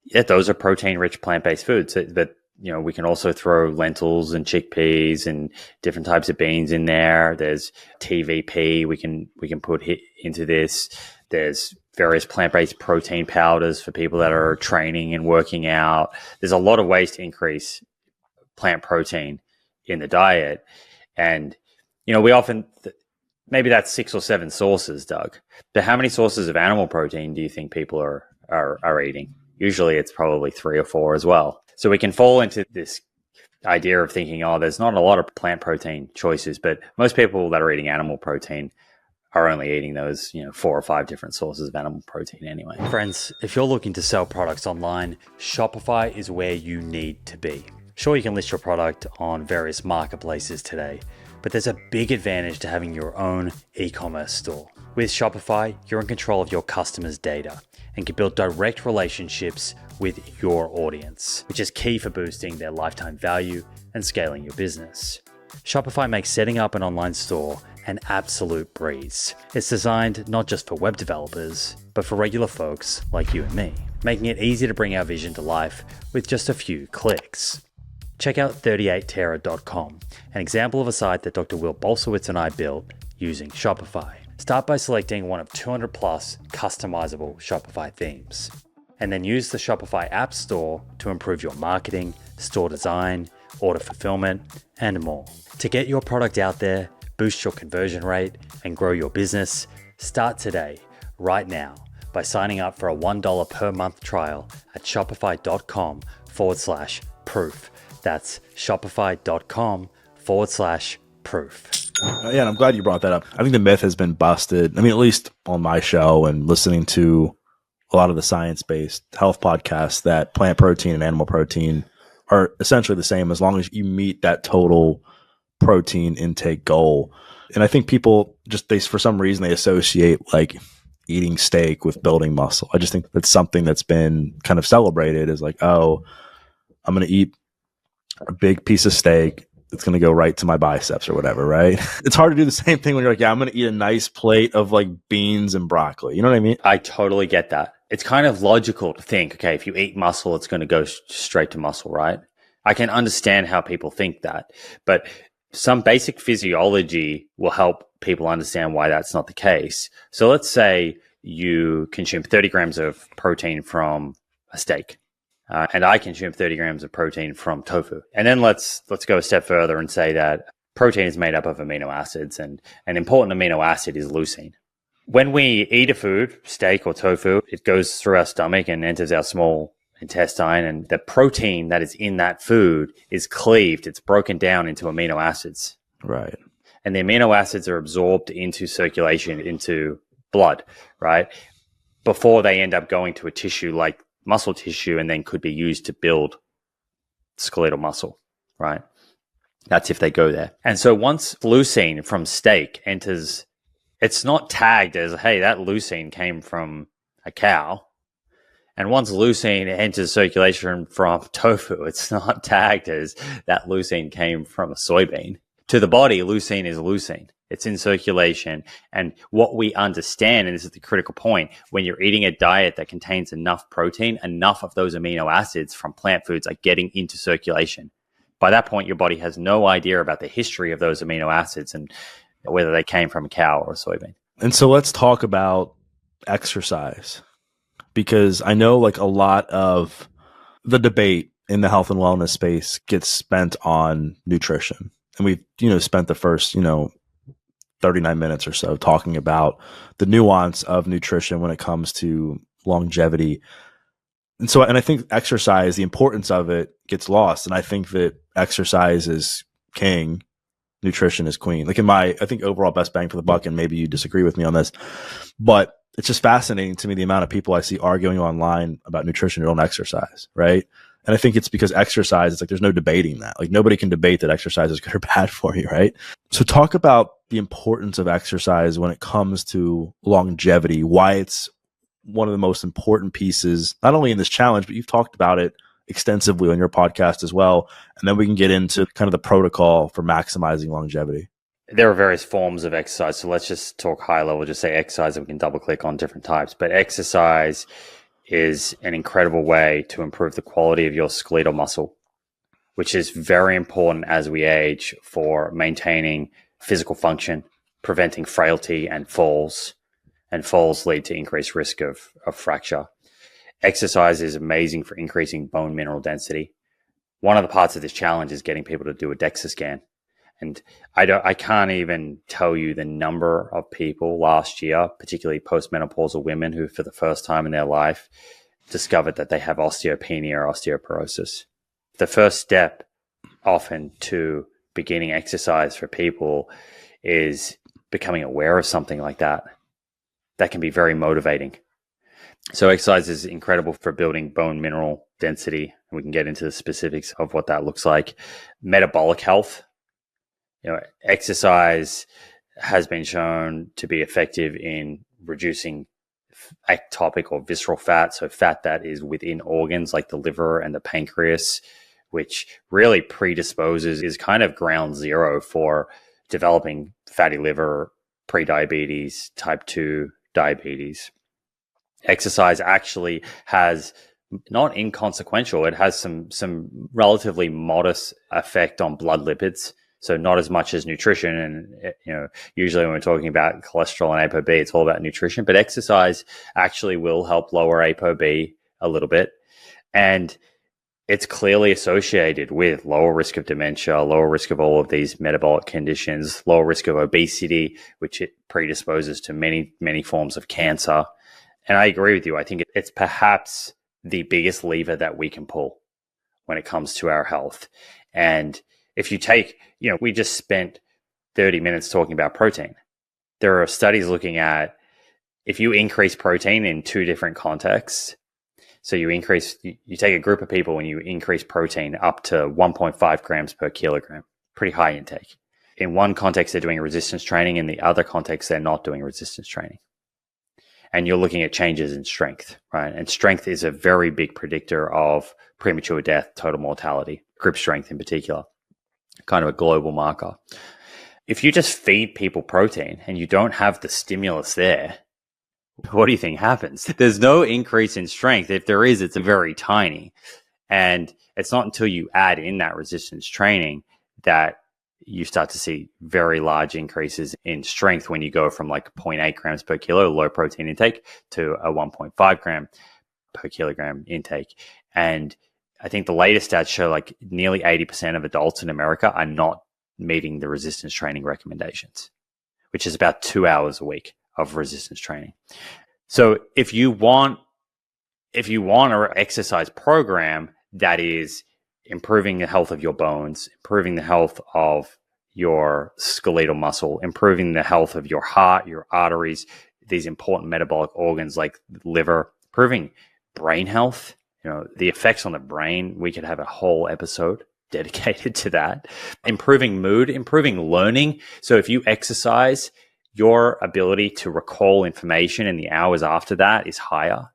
Yeah, those are protein-rich plant-based foods. But, we can also throw lentils and chickpeas and different types of beans in there. There's TVP we can put into this. There's various plant-based protein powders for people that are training and working out. There's a lot of ways to increase plant protein in the diet. And, we often, maybe that's 6 or 7 sources, Doug. But how many sources of animal protein do you think people are eating? Usually it's probably 3 or 4 as well. So we can fall into this idea of thinking, there's not a lot of plant protein choices, but most people that are eating animal protein are only eating those, 4 or 5 different sources of animal protein anyway. Friends, if you're looking to sell products online, Shopify is where you need to be. Sure, you can list your product on various marketplaces today, but there's a big advantage to having your own e-commerce store. With Shopify, you're in control of your customers' data and can build direct relationships with your audience, which is key for boosting their lifetime value and scaling your business. Shopify makes setting up an online store an absolute breeze. It's designed not just for web developers, but for regular folks like you and me, making it easy to bring our vision to life with just a few clicks. Check out 38terra.com, an example of a site that Dr. Will Bolsowitz and I built using Shopify. Start by selecting one of 200 plus customizable Shopify themes, and then use the Shopify App Store to improve your marketing, store design, order fulfillment, and more. To get your product out there, boost your conversion rate, and grow your business, start today, right now, by signing up for a $1 per month trial at shopify.com/proof. That's shopify.com/proof. Yeah, and I'm glad you brought that up. I think the myth has been busted. I mean, at least on my show and listening to a lot of the science-based health podcasts, that plant protein and animal protein are essentially the same as long as you meet that total protein intake goal. And I think people for some reason, they associate like eating steak with building muscle. I just think that's something that's been kind of celebrated as like, oh, I'm going to eat a big piece of steak. It's going to go right to my biceps or whatever, right? It's hard to do the same thing when you're like, yeah, I'm going to eat a nice plate of like beans and broccoli. You know what I mean? I totally get that. It's kind of logical to think, okay, if you eat muscle, it's going to go straight to muscle, right? I can understand how people think that, but some basic physiology will help people understand why that's not the case. So let's say you consume 30 grams of protein from a steak, and I consume 30 grams of protein from tofu. And then let's go a step further and say that protein is made up of amino acids, and an important amino acid is leucine. When we eat a food, steak or tofu, it goes through our stomach and enters our small intestine, and the protein that is in that food is cleaved. It's broken down into amino acids. Right. And the amino acids are absorbed into circulation, into blood, right? Before they end up going to a tissue like muscle tissue and then could be used to build skeletal muscle, right? That's if they go there. And so once leucine from steak enters, it's not tagged as, hey, that leucine came from a cow. And once leucine enters circulation from tofu, it's not tagged as that leucine came from a soybean. To the body, leucine is leucine. It's in circulation. And what we understand, and this is the critical point, when you're eating a diet that contains enough protein, enough of those amino acids from plant foods are getting into circulation. By that point, your body has no idea about the history of those amino acids and whether they came from a cow or a soybean. And so let's talk about exercise. Because I know like a lot of the debate in the health and wellness space gets spent on nutrition. And we've, spent the first, 39 minutes or so talking about the nuance of nutrition when it comes to longevity. And I think exercise, the importance of it gets lost. And I think that exercise is king, nutrition is queen. Like I think overall best bang for the buck, and maybe you disagree with me on this, but it's just fascinating to me the amount of people I see arguing online about nutrition who don't exercise, right? And I think it's because exercise, it's like there's no debating that. Like nobody can debate that exercise is good or bad for you, right? So talk about the importance of exercise when it comes to longevity, why it's one of the most important pieces, not only in this challenge, but you've talked about it extensively on your podcast as well. And then we can get into kind of the protocol for maximizing longevity. There are various forms of exercise. So let's just talk high level, just say exercise, and we can double click on different types. But exercise is an incredible way to improve the quality of your skeletal muscle, which is very important as we age for maintaining physical function, preventing frailty and falls. And falls lead to increased risk of fracture. Exercise is amazing for increasing bone mineral density. One of the parts of this challenge is getting people to do a DEXA scan. And I can't even tell you the number of people last year, particularly postmenopausal women, who for the first time in their life discovered that they have osteopenia or osteoporosis. The first step often to beginning exercise for people is becoming aware of something like that. That can be very motivating. So exercise is incredible for building bone mineral density. We can get into the specifics of what that looks like. Metabolic health. Exercise has been shown to be effective in reducing ectopic or visceral fat, so fat that is within organs like the liver and the pancreas, which really predisposes, is kind of ground zero for developing fatty liver, prediabetes, type 2 diabetes. Exercise actually has not inconsequential. It has some relatively modest effect on blood lipids. So not as much as nutrition. And, usually when we're talking about cholesterol and ApoB, it's all about nutrition, but exercise actually will help lower ApoB a little bit. And it's clearly associated with lower risk of dementia, lower risk of all of these metabolic conditions, lower risk of obesity, which it predisposes to many, many forms of cancer. And I agree with you. I think it's perhaps the biggest lever that we can pull when it comes to our health. And if you take, we just spent 30 minutes talking about protein. There are studies looking at if you increase protein in two different contexts. So you take a group of people and you increase protein up to 1.5 grams per kilogram, pretty high intake. In one context, they're doing resistance training. In the other context, they're not doing resistance training. And you're looking at changes in strength, right? And strength is a very big predictor of premature death, total mortality, grip strength in particular, kind of a global marker. If you just feed people protein and you don't have the stimulus there, what do you think happens? There's no increase in strength. If there is, it's very tiny. And it's not until you add in that resistance training that you start to see very large increases in strength when you go from like 0.8 grams per kilo low protein intake to a 1.5 gram per kilogram intake. And I think the latest stats show like nearly 80% of adults in America are not meeting the resistance training recommendations, which is about 2 hours a week of resistance training. So if you want an exercise program that is improving the health of your bones, improving the health of your skeletal muscle, improving the health of your heart, your arteries, these important metabolic organs like the liver, improving brain health, the effects on the brain, we could have a whole episode dedicated to that. Improving mood, improving learning. So if you exercise, your ability to recall information in the hours after that is higher.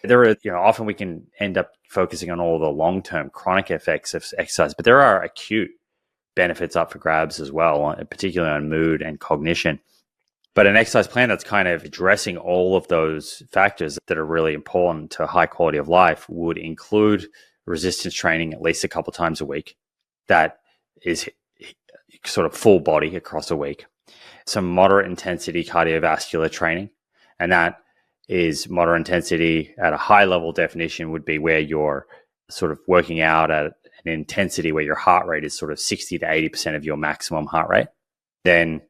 There are, often we can end up focusing on all the long-term chronic effects of exercise, but there are acute benefits up for grabs as well, particularly on mood and cognition. But an exercise plan that's kind of addressing all of those factors that are really important to high quality of life would include resistance training at least a couple times a week. That is sort of full body across a week. Some moderate intensity cardiovascular training. And that is moderate intensity at a high level definition would be where you're sort of working out at an intensity where your heart rate is sort of 60 to 80% of your maximum heart rate. Then,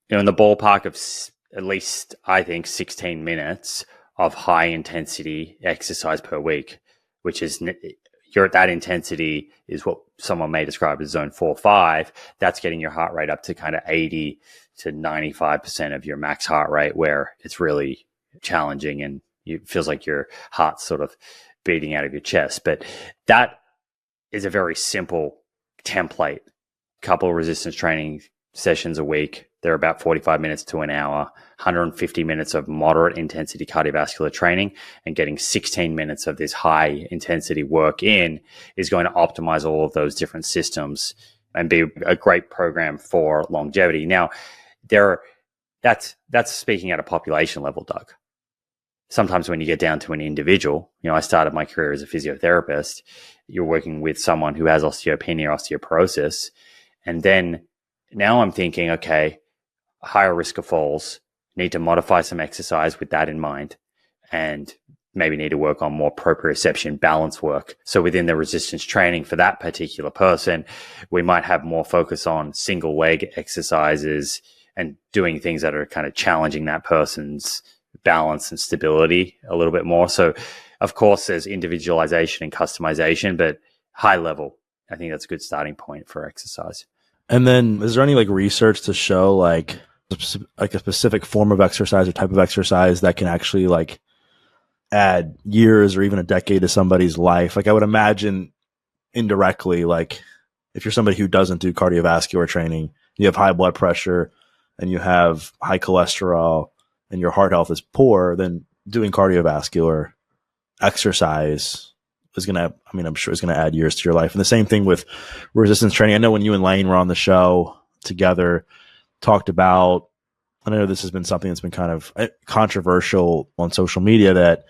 in the ballpark of at least, I think, 16 minutes of high intensity exercise per week, which is you're at that intensity is what someone may describe as zone 4-5. That's getting your heart rate up to kind of 80 to 95% of your max heart rate, where it's really challenging and it feels like your heart's sort of beating out of your chest. But that is a very simple template. Couple of resistance training sessions a week. They're about 45 minutes to an hour, 150 minutes of moderate intensity cardiovascular training, and getting 16 minutes of this high intensity work in is going to optimize all of those different systems and be a great program for longevity. Now, that's speaking at a population level, Doug. Sometimes when you get down to an individual, I started my career as a physiotherapist. You're working with someone who has osteopenia, osteoporosis. And then now I'm thinking, okay, higher risk of falls, need to modify some exercise with that in mind, and maybe need to work on more proprioception balance work. So within the resistance training for that particular person, we might have more focus on single leg exercises and doing things that are kind of challenging that person's balance and stability a little bit more. So of course there's individualization and customization, but high level, I think that's a good starting point for exercise. And then is there any research to show like a specific form of exercise or type of exercise that can actually add years or even a decade to somebody's life? I would imagine indirectly, if you're somebody who doesn't do cardiovascular training, you have high blood pressure and you have high cholesterol and your heart health is poor, then doing cardiovascular exercise is going to, I'm sure it's going to add years to your life. And the same thing with resistance training. I know when you and Lane were on the show together, talked about, and I know this has been something that's been kind of controversial on social media, that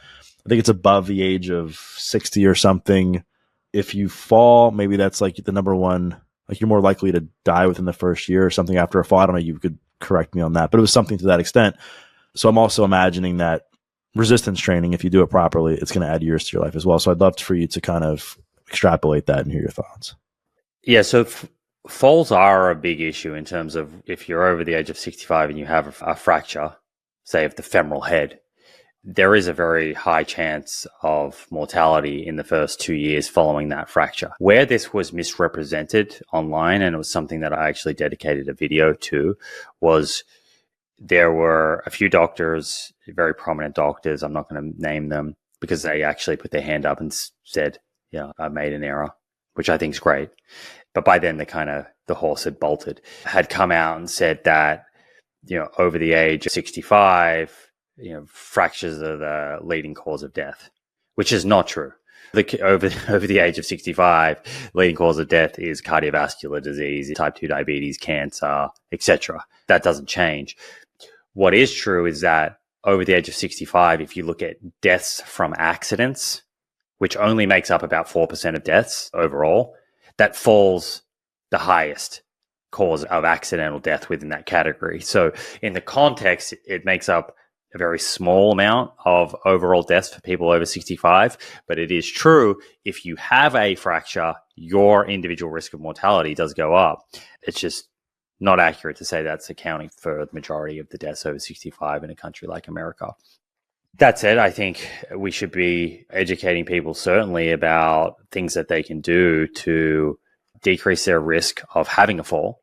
I think it's above the age of 60 or something, if you fall, maybe that's like the number one, like you're more likely to die within the first year or something after a fall. I don't know, you could correct me on that, but it was something to that extent. So I'm also imagining that resistance training, if you do it properly, it's going to add years to your life as well. So I'd love for you to kind of extrapolate that and hear your thoughts. Yeah, so falls are a big issue in terms of if you're over the age of 65 and you have a fracture, say of the femoral head, there is a very high chance of mortality in the first 2 years following that fracture. Where this was misrepresented online, and it was something that I actually dedicated a video to, was there were a few doctors, very prominent doctors, I'm not going to name them, because they actually put their hand up and said, yeah, I made an error, which I think is great. But by then the horse had bolted, had come out and said that, over the age of 65, fractures are the leading cause of death, which is not true. Over the age of 65, leading cause of death is cardiovascular disease, type 2 diabetes, cancer, etc. That doesn't change. What is true is that over the age of 65, if you look at deaths from accidents, which only makes up about 4% of deaths overall, that falls the highest cause of accidental death within that category. So in the context, it makes up a very small amount of overall deaths for people over 65. But it is true, if you have a fracture, your individual risk of mortality does go up. It's just not accurate to say that's accounting for the majority of the deaths over 65 in a country like America. That said, I think we should be educating people certainly about things that they can do to decrease their risk of having a fall.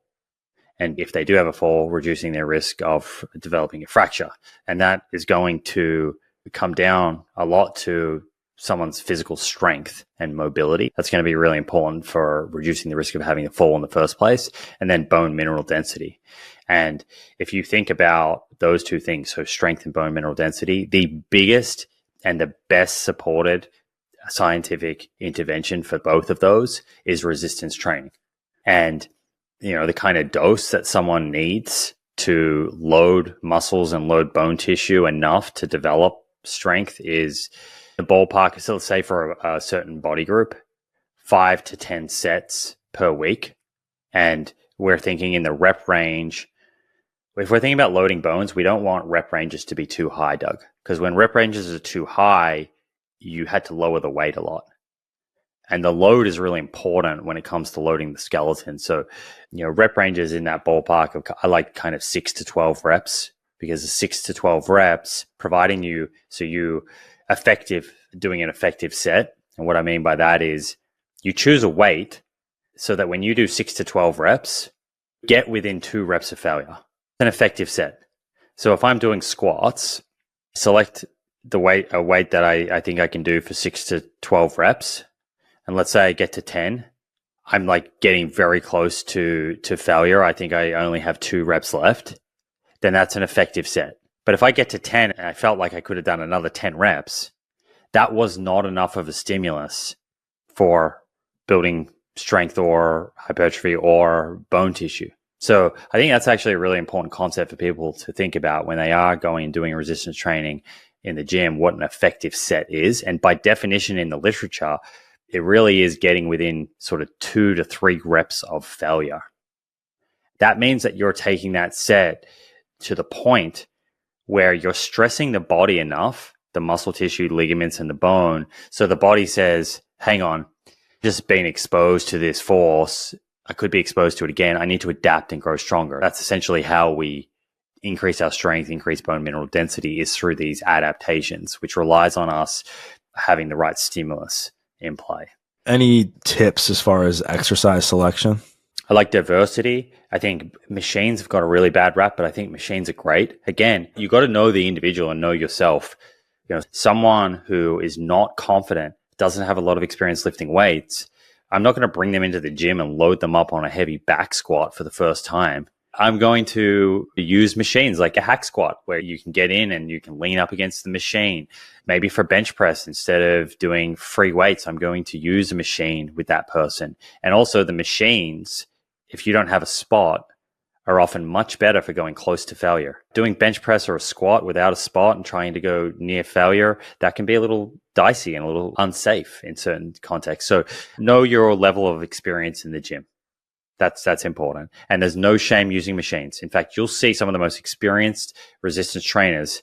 And if they do have a fall, reducing their risk of developing a fracture. And that is going to come down a lot to someone's physical strength and mobility. That's going to be really important for reducing the risk of having a fall in the first place. And then bone mineral density. And if you think about those two things, so strength and bone mineral density, the biggest and the best supported scientific intervention for both of those is resistance training. And, the kind of dose that someone needs to load muscles and load bone tissue enough to develop strength is the ballpark. So let's say for a certain body group, 5 to 10 sets per week. And we're thinking in the rep range. If we're thinking about loading bones, we don't want rep ranges to be too high, Doug, because when rep ranges are too high, you had to lower the weight a lot. And the load is really important when it comes to loading the skeleton. So, rep ranges in that ballpark of, I like kind of 6 to 12 reps, because the 6 to 12 reps providing you, so you doing an effective set. And what I mean by that is you choose a weight so that when you do 6 to 12 reps, get within 2 reps of failure. An effective set. So if I'm doing squats, select a weight that I think I can do for 6 to 12 reps. And let's say I get to 10, I'm like getting very close to failure. I think I only have 2 reps left. Then that's an effective set. But if I get to 10 and I felt like I could have done another 10 reps, that was not enough of a stimulus for building strength or hypertrophy or bone tissue. So I think that's actually a really important concept for people to think about when they are going and doing resistance training in the gym, what an effective set is. And by definition in the literature, it really is getting within sort of 2 to 3 reps of failure. That means that you're taking that set to the point where you're stressing the body enough, the muscle tissue, ligaments, and the bone, so the body says, hang on, just being exposed to this force, I could be exposed to it again. I need to adapt and grow stronger. That's essentially how we increase our strength, increase bone mineral density, is through these adaptations, which relies on us having the right stimulus in play. Any tips as far as exercise selection? I like diversity. I think machines have got a really bad rap, but I think machines are great. Again, you got to know the individual and know yourself. Someone who is not confident, doesn't have a lot of experience lifting weights, I'm not going to bring them into the gym and load them up on a heavy back squat for the first time. I'm going to use machines like a hack squat where you can get in and you can lean up against the machine. Maybe for bench press, instead of doing free weights, I'm going to use a machine with that person. And also the machines, if you don't have a spot, are often much better for going close to failure. Doing bench press or a squat without a spot and trying to go near failure, that can be a little dicey and a little unsafe in certain contexts. So know your level of experience in the gym. That's important. And there's no shame using machines. In fact, you'll see some of the most experienced resistance trainers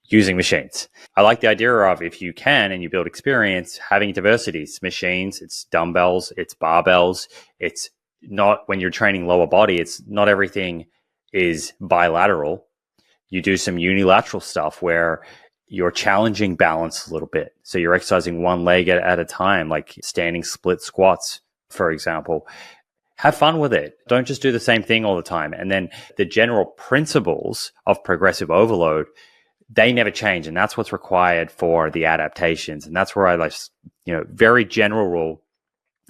using machines. I like the idea of, if you can and you build experience, having diversity. It's machines, it's dumbbells, it's barbells. It's not, when you're training lower body, it's not everything is bilateral. You do some unilateral stuff where you're challenging balance a little bit. So you're exercising one leg at a time, like standing split squats, for example. Have fun with it. Don't just do the same thing all the time. And then the general principles of progressive overload, they never change. And that's what's required for the adaptations. And that's where I like, very general rule.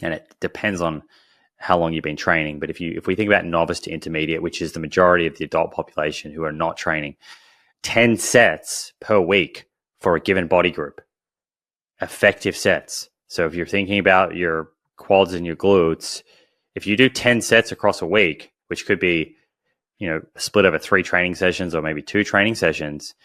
And it depends on how long you've been training. But if we think about novice to intermediate, which is the majority of the adult population who are not training, 10 sets per week for a given body group, effective sets. So if you're thinking about your quads and your glutes, if you do 10 sets across a week, which could be, split over 3 training sessions or maybe 2 training sessions,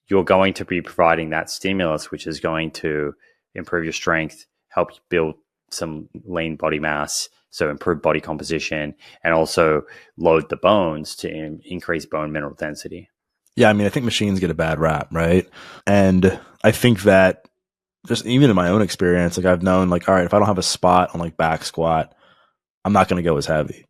you're going to be providing that stimulus, which is going to improve your strength, help you build some lean body mass, so improve body composition, and also load the bones to increase bone mineral density. Yeah, I mean, I think machines get a bad rap, right? And I think that just even in my own experience, like I've known, like, all right, if I don't have a spot on like back squat, I'm not going to go as heavy,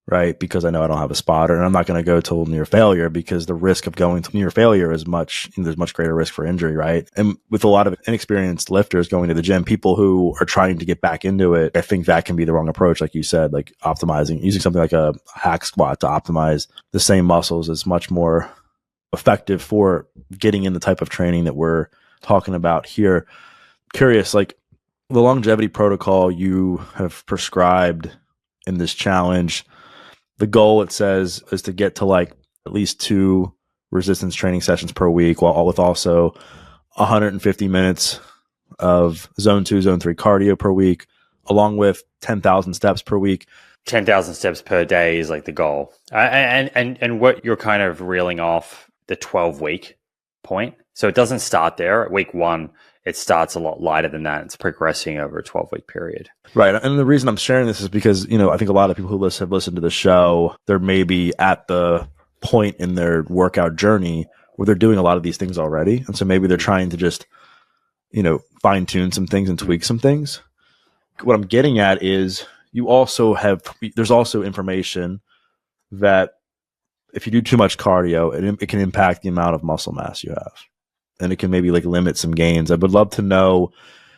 right? Because I know I don't have a spotter, and I'm not going to go till near failure because the risk of going to near failure is there's much greater risk for injury, right? And with a lot of inexperienced lifters going to the gym, people who are trying to get back into it, I think that can be the wrong approach. Like you said, like using something like a hack squat to optimize the same muscles is much more effective for getting in the type of training that we're talking about here. Curious, like, the longevity protocol you have prescribed in this challenge, the goal, it says, is to get to like at least 2 resistance training sessions per week, while with also 150 minutes of zone 2, zone 3 cardio per week, along with 10,000 steps per week. 10,000 steps per day is like the goal. And what you're kind of reeling off the 12-week point. So it doesn't start there. At week 1, it starts a lot lighter than that. It's progressing over a 12-week period. Right. And the reason I'm sharing this is because, I think a lot of people who have listened to the show, they're maybe at the point in their workout journey where they're doing a lot of these things already. And so maybe they're trying to just, fine tune some things and tweak some things. What I'm getting at is there's also information that if you do too much cardio, it can impact the amount of muscle mass you have. And it can maybe like limit some gains. I would love to know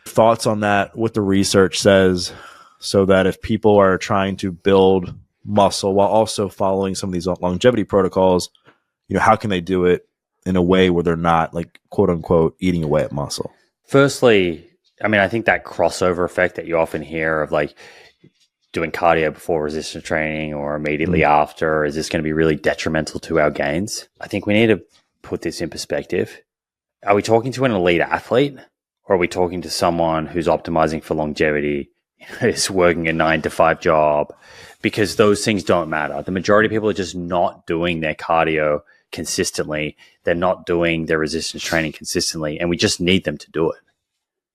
thoughts on that, what the research says, so that if people are trying to build muscle while also following some of these longevity protocols, how can they do it in a way where they're not like, quote unquote, eating away at muscle? Firstly, I think that crossover effect that you often hear of like doing cardio before resistance training or immediately after, is this going to be really detrimental to our gains? I think we need to put this in perspective. Are we talking to an elite athlete, or are we talking to someone who's optimizing for longevity, is working a 9-to-5 job? Because those things don't matter. The majority of people are just not doing their cardio consistently. They're not doing their resistance training consistently, and we just need them to do it.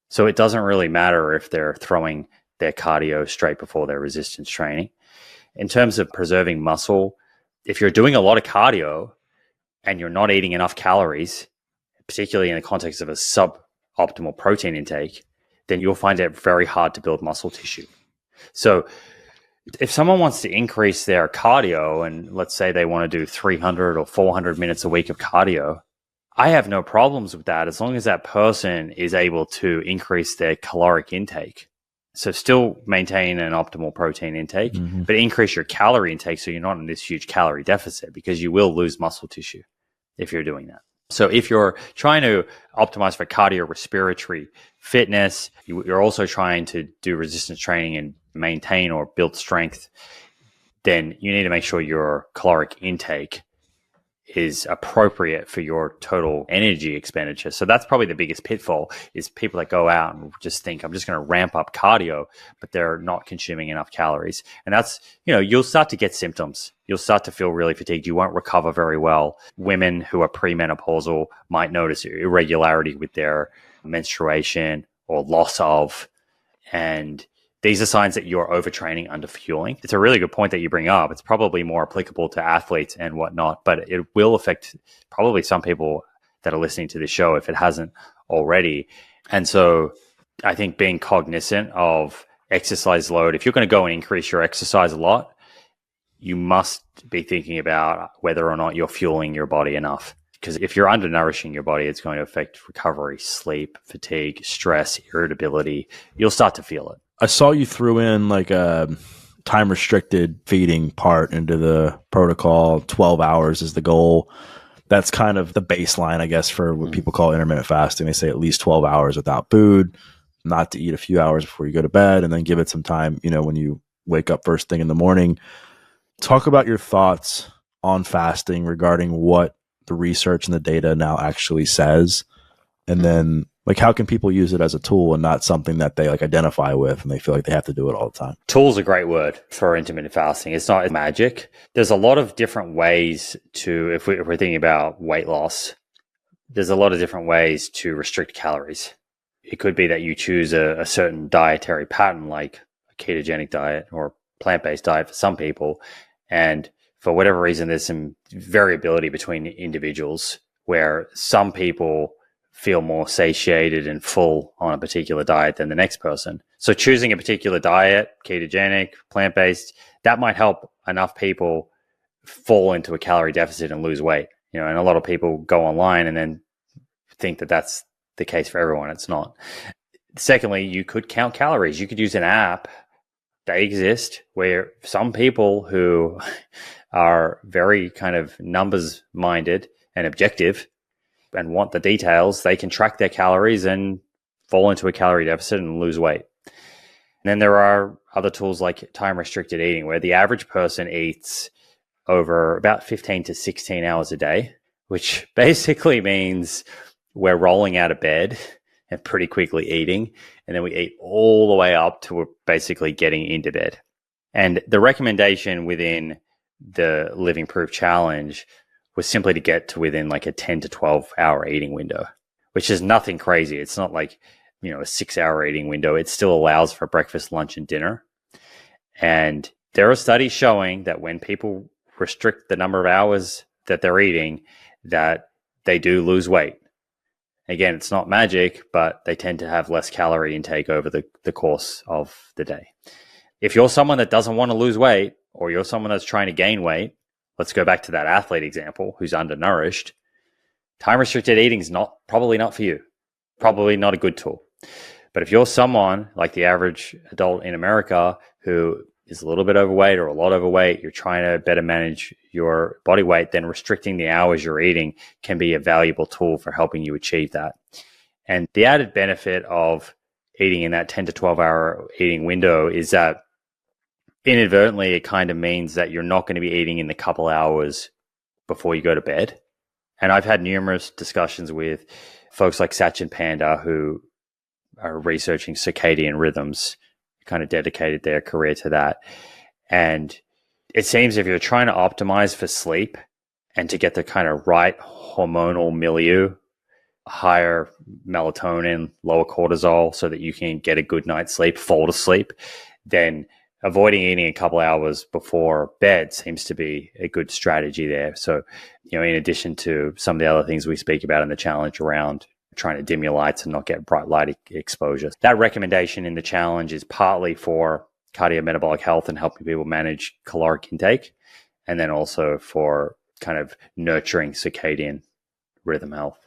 So it doesn't really matter if they're throwing their cardio straight before their resistance training. In terms of preserving muscle, if you're doing a lot of cardio and you're not eating enough calories, particularly in the context of a suboptimal protein intake, then you'll find it very hard to build muscle tissue. So if someone wants to increase their cardio, and let's say they want to do 300 or 400 minutes a week of cardio, I have no problems with that as long as that person is able to increase their caloric intake. So still maintain an optimal protein intake, but increase your calorie intake so you're not in this huge calorie deficit, because you will lose muscle tissue if you're doing that. So if you're trying to optimize for cardiorespiratory fitness, you're also trying to do resistance training and maintain or build strength, then you need to make sure your caloric intake is appropriate for your total energy expenditure. So that's probably the biggest pitfall, is people that go out and just think, I'm just going to ramp up cardio, but they're not consuming enough calories. And that's, you'll start to get symptoms. You'll start to feel really fatigued. You won't recover very well. Women who are premenopausal might notice irregularity with their menstruation or loss of. And these are signs that you're overtraining, underfueling. It's a really good point that you bring up. It's probably more applicable to athletes and whatnot, but it will affect probably some people that are listening to this show if it hasn't already. And so I think being cognizant of exercise load, if you're going to go and increase your exercise a lot, you must be thinking about whether or not you're fueling your body enough. Because if you're undernourishing your body, it's going to affect recovery, sleep, fatigue, stress, irritability. You'll start to feel it. I saw you threw in like a time restricted feeding part into the protocol. 12 hours is the goal. That's kind of the baseline, I guess, for what people call intermittent fasting. They say at least 12 hours without food, not to eat a few hours before you go to bed, and then give it some time, when you wake up first thing in the morning. Talk about your thoughts on fasting regarding what the research and the data now actually says. And then how can people use it as a tool and not something that they identify with and they feel like they have to do it all the time? Tool's a great word for intermittent fasting. It's not magic. There's a lot of different ways to, if we're thinking about weight loss, there's a lot of different ways to restrict calories. It could be that you choose a certain dietary pattern, like a ketogenic diet or plant-based diet for some people. And for whatever reason, there's some variability between individuals where some people feel more satiated and full on a particular diet than the next person. So choosing a particular diet, ketogenic, plant-based, that might help enough people fall into a calorie deficit and lose weight. And a lot of people go online and then think that that's the case for everyone. It's not. Secondly, you could count calories. You could use an app. They exist where some people who are very kind of numbers minded and objective and want the details, they can track their calories and fall into a calorie deficit and lose weight. And then there are other tools like time restricted eating, where the average person eats over about 15 to 16 hours a day, which basically means we're rolling out of bed and pretty quickly eating. And then we eat all the way up to basically getting into bed. And the recommendation within the Living Proof Challenge was simply to get to within a 10 to 12 hour eating window, which is nothing crazy. It's not a 6-hour eating window. It still allows for breakfast, lunch, and dinner. And there are studies showing that when people restrict the number of hours that they're eating, that they do lose weight. Again, it's not magic, but they tend to have less calorie intake over the course of the day. If you're someone that doesn't want to lose weight, or you're someone that's trying to gain weight, let's go back to that athlete example who's undernourished. Time-restricted eating is probably not for you. Probably not a good tool. But if you're someone like the average adult in America who is a little bit overweight or a lot overweight, you're trying to better manage your body weight, then restricting the hours you're eating can be a valuable tool for helping you achieve that. And the added benefit of eating in that 10 to 12 hour eating window is that inadvertently, it kind of means that you're not going to be eating in the couple hours before you go to bed. And I've had numerous discussions with folks like Sachin Panda who are researching circadian rhythms, kind of dedicated their career to that. And it seems if you're trying to optimize for sleep and to get the kind of right hormonal milieu, higher melatonin, lower cortisol, so that you can get a good night's sleep, fall to sleep, then avoiding eating a couple hours before bed seems to be a good strategy there. So, in addition to some of the other things we speak about in the challenge around trying to dim your lights and not get bright light exposure, that recommendation in the challenge is partly for cardiometabolic health and helping people manage caloric intake, and then also for kind of nurturing circadian rhythm health.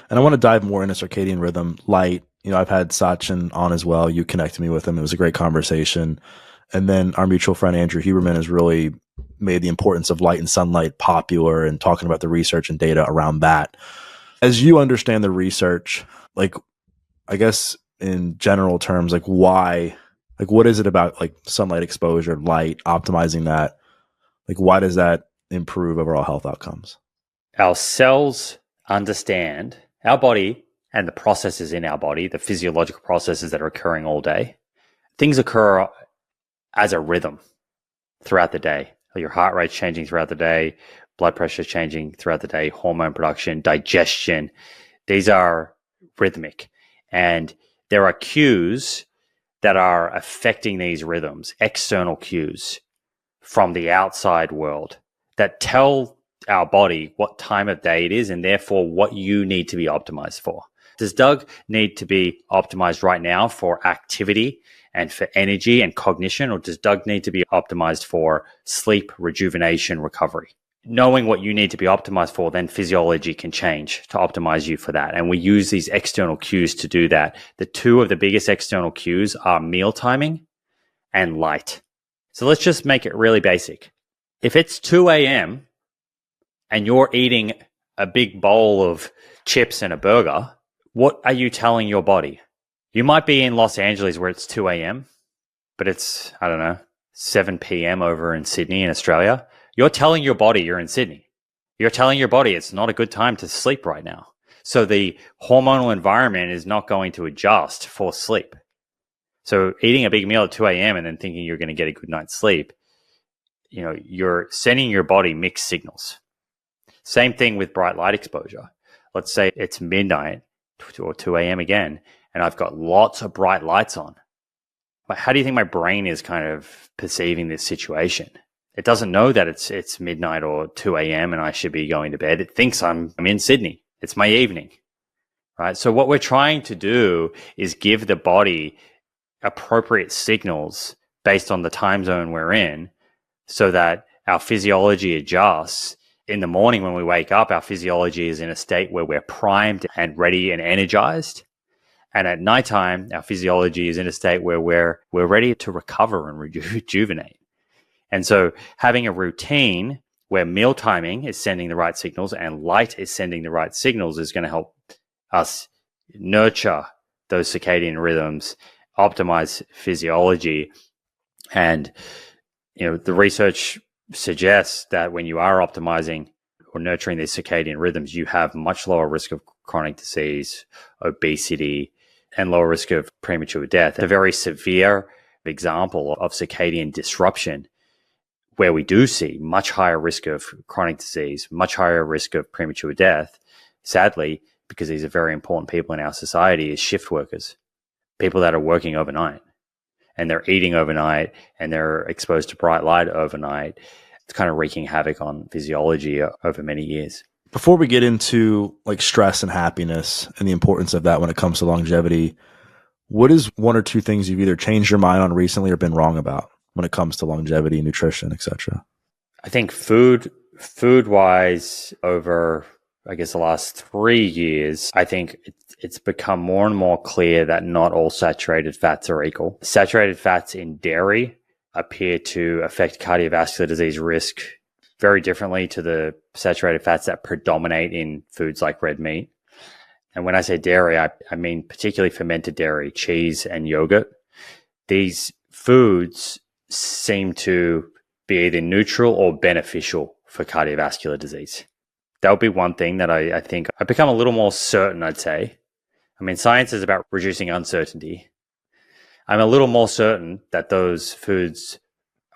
And I want to dive more into circadian rhythm light. I've had Sachin on as well. You connected me with him. It was a great conversation. And then our mutual friend, Andrew Huberman, has really made the importance of light and sunlight popular and talking about the research and data around that. As you understand the research, I guess in general terms, why, what is it about sunlight exposure, light, optimizing that? Why does that improve overall health outcomes? Our cells understand our body and the processes in our body, the physiological processes that are occurring all day. Things occur as a rhythm throughout the day. Your heart rate's changing throughout the day, blood pressure is changing throughout the day, hormone production, digestion. These are rhythmic. And there are cues that are affecting these rhythms, external cues from the outside world that tell our body what time of day it is and therefore what you need to be optimized for. Does Doug need to be optimized right now for activity and for energy and cognition, or does Doug need to be optimized for sleep, rejuvenation, recovery? Knowing what you need to be optimized for, then physiology can change to optimize you for that. And we use these external cues to do that. The two of the biggest external cues are meal timing and light. So let's just make it really basic. If it's 2 a.m. and you're eating a big bowl of chips and a burger, what are you telling your body? You might be in Los Angeles where it's 2 a.m., but it's, 7 p.m. over in Sydney in Australia. You're telling your body you're in Sydney. You're telling your body it's not a good time to sleep right now. So the hormonal environment is not going to adjust for sleep. So eating a big meal at 2 a.m. and then thinking you're going to get a good night's sleep, you're sending your body mixed signals. Same thing with bright light exposure. Let's say it's midnight or 2 a.m. again, and I've got lots of bright lights on. But how do you think my brain is kind of perceiving this situation? It doesn't know that it's midnight or 2 a.m. and I should be going to bed. It thinks I'm in Sydney. It's my evening, right? So what we're trying to do is give the body appropriate signals based on the time zone we're in so that our physiology adjusts. In the morning when we wake up, our physiology is in a state where we're primed and ready and energized. And at nighttime, our physiology is in a state where we're ready to recover and rejuvenate. And so having a routine where meal timing is sending the right signals and light is sending the right signals is going to help us nurture those circadian rhythms, optimize physiology. And, the research suggests that when you are optimizing or nurturing these circadian rhythms, you have much lower risk of chronic disease, obesity, and lower risk of premature death. A very severe example of circadian disruption where we do see much higher risk of chronic disease, much higher risk of premature death, sadly, because these are very important people in our society, is shift workers, people that are working overnight. And they're eating overnight and they're exposed to bright light overnight. It's kind of wreaking havoc on physiology over many years. Before we get into like stress and happiness and the importance of that when it comes to longevity, what is one or two things you've either changed your mind on recently or been wrong about when it comes to longevity, nutrition, etc.? I think food-wise, over, the last 3 years, I think it's become more and more clear that not all saturated fats are equal. Saturated fats in dairy appear to affect cardiovascular disease risk very differently to the saturated fats that predominate in foods like red meat. And when I say dairy, I mean particularly fermented dairy, cheese, and yogurt. These foods seem to be either neutral or beneficial for cardiovascular disease. That would be one thing that I think I've become a little more certain, I'd say. Science is about reducing uncertainty. I'm a little more certain that those foods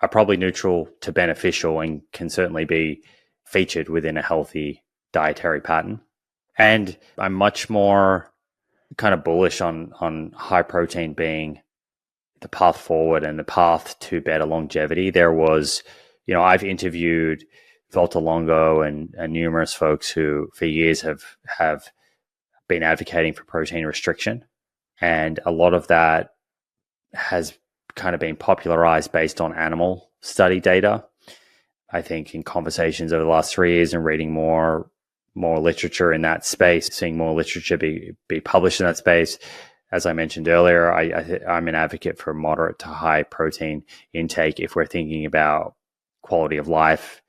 are probably neutral to beneficial and can certainly be featured within a healthy dietary pattern. And I'm much more kind of bullish on high protein being the path forward and the path to better longevity. There was, I've interviewed Volta Longo and numerous folks who for years have been advocating for protein restriction. And a lot of that has kind of been popularized based on animal study data. I think in conversations over the last 3 years and reading more literature in that space, seeing more literature be published in that space. As I mentioned earlier, I'm an advocate for moderate to high protein intake if we're thinking about quality of life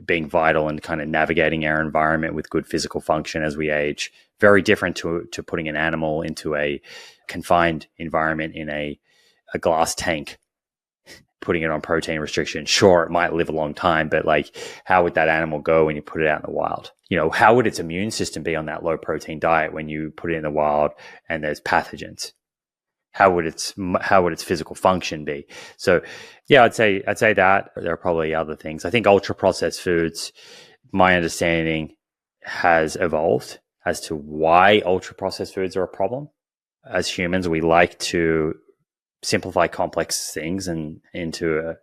being vital and kind of navigating our environment with good physical function as we age. Very different to putting an animal into a confined environment in a glass tank, putting it on protein restriction. Sure, it might live a long time, but how would that animal go when you put it out in the wild? How would its immune system be on that low protein diet when you put it in the wild and there's pathogens? How would its physical function be? So yeah, I'd say that there are probably other things. I think ultra processed foods, my understanding has evolved as to why ultra processed foods are a problem. as humans, we like to simplify complex things and into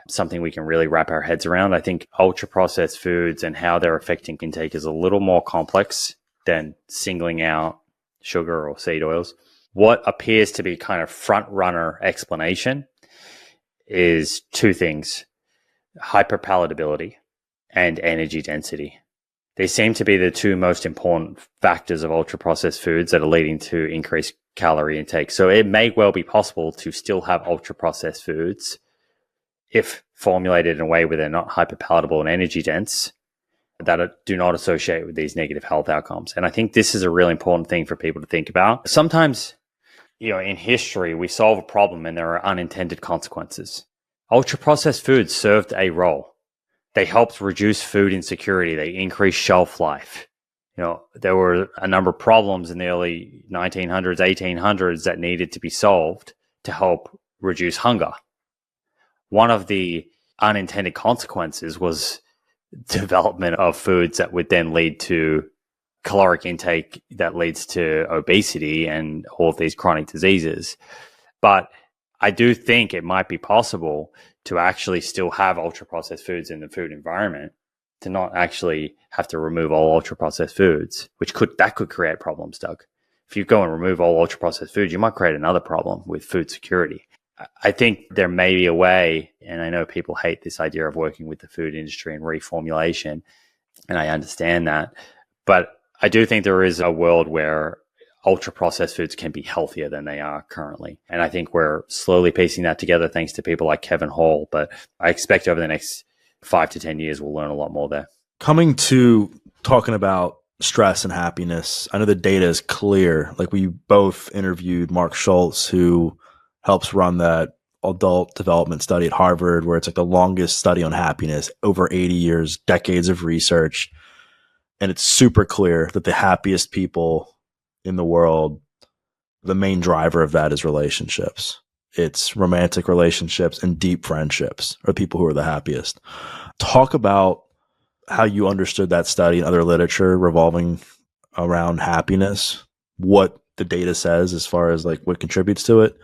something we can really wrap our heads around. I think ultra processed foods and how they're affecting intake is a little more complex than singling out sugar or seed oils. What appears to be kind of front runner explanation is two things: hyperpalatability and energy density. They seem to be the two most important factors of ultra processed foods that are leading to increased calorie intake. So it may well be possible to still have ultra processed foods if formulated in a way where they're not hyperpalatable and energy dense, that do not associate with these negative health outcomes. And I think this is a really important thing for people to think about. Sometimes, in history, we solve a problem and there are unintended consequences. Ultra processed foods served a role. They helped reduce food insecurity. They increased shelf life. There were a number of problems in the early 1900s, 1800s that needed to be solved to help reduce hunger. One of the unintended consequences was development of foods that would then lead to caloric intake that leads to obesity and all of these chronic diseases. But I do think it might be possible to actually still have ultra processed foods in the food environment, to not actually have to remove all ultra processed foods, that could create problems, Doug. If you go and remove all ultra processed foods, you might create another problem with food security. I think there may be a way, and I know people hate this idea of working with the food industry and reformulation, and I understand that, but I do think there is a world where ultra processed foods can be healthier than they are currently. And I think we're slowly piecing that together thanks to people like Kevin Hall, but I expect over the next 5 to 10 years, we'll learn a lot more there. Coming to talking about stress and happiness, I know the data is clear. Like, we both interviewed Mark Schultz, who helps run that adult development study at Harvard, where it's like the longest study on happiness, over 80 years, decades of research. And it's super clear that the happiest people in the world, the main driver of that is relationships. It's romantic relationships and deep friendships are people who are the happiest. Talk about how you understood that study and other literature revolving around happiness, what the data says as far as like what contributes to it,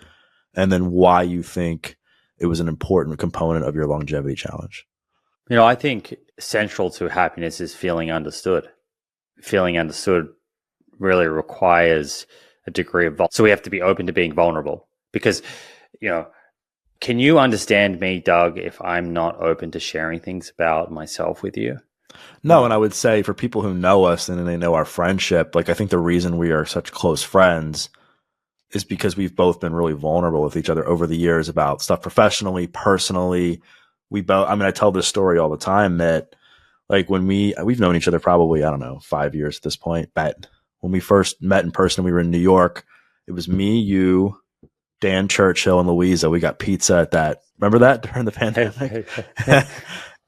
and then why you think it was an important component of your longevity challenge. I think central to happiness is feeling understood. Feeling understood really requires a degree of so we have to be open to being vulnerable, because can you understand me, Doug, if I'm not open to sharing things about myself with you? No, and I would say for people who know us and they know our friendship, like, I think the reason we are such close friends is because we've both been really vulnerable with each other over the years about stuff professionally, personally. I tell this story all the time that, like, when we've known each other probably, 5 years at this point, but when we first met in person, we were in New York. It was me, you, Dan Churchill, and Louisa. We got pizza at that. Remember that during the pandemic?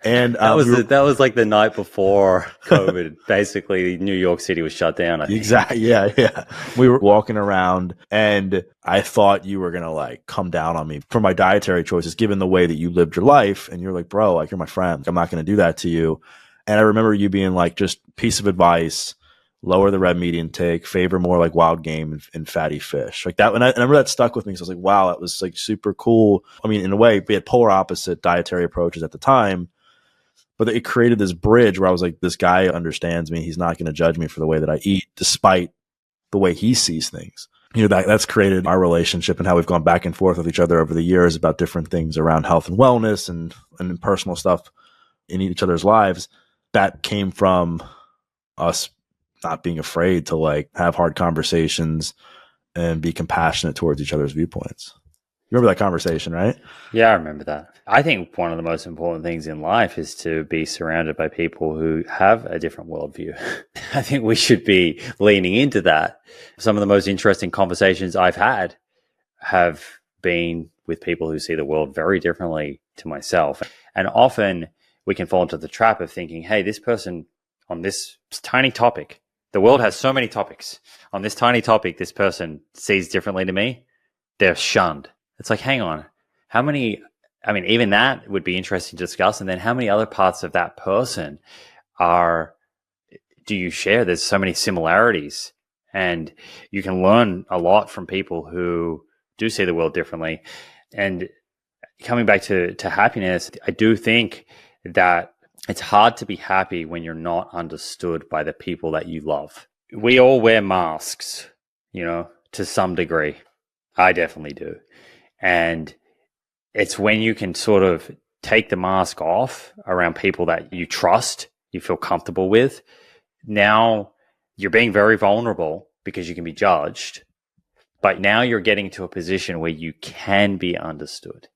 And that was like the night before COVID. Basically, New York City was shut down, I think. Exactly. Yeah. We were walking around, and I thought you were gonna like come down on me for my dietary choices, given the way that you lived your life. And you're like, bro, like, you're my friend. I'm not gonna do that to you. And I remember you being like, just piece of advice: lower the red meat intake, favor more like wild game and fatty fish, like that. And I remember that stuck with me. So I was like, wow, that was like super cool. I mean, in a way, we had polar opposite dietary approaches at the time, but it created this bridge where I was like, this guy understands me. He's not going to judge me for the way that I eat, despite the way he sees things. That's created our relationship and how we've gone back and forth with each other over the years about different things around health and wellness and personal stuff in each other's lives. That came from us not being afraid to like have hard conversations and be compassionate towards each other's viewpoints. You remember that conversation, right? Yeah, I remember that. I think one of the most important things in life is to be surrounded by people who have a different worldview. I think we should be leaning into that. Some of the most interesting conversations I've had have been with people who see the world very differently to myself. And often we can fall into the trap of thinking, hey, this person on this tiny topic, the world has so many topics. On this tiny topic, this person sees differently to me. They're shunned. It's like, hang on, even that would be interesting to discuss. And then how many other parts of that person do you share? There's so many similarities. And you can learn a lot from people who do see the world differently. And coming back to happiness, I do think that it's hard to be happy when you're not understood by the people that you love. We all wear masks, to some degree. I definitely do. And it's when you can sort of take the mask off around people that you trust, you feel comfortable with. Now you're being very vulnerable because you can be judged, but now you're getting to a position where you can be understood.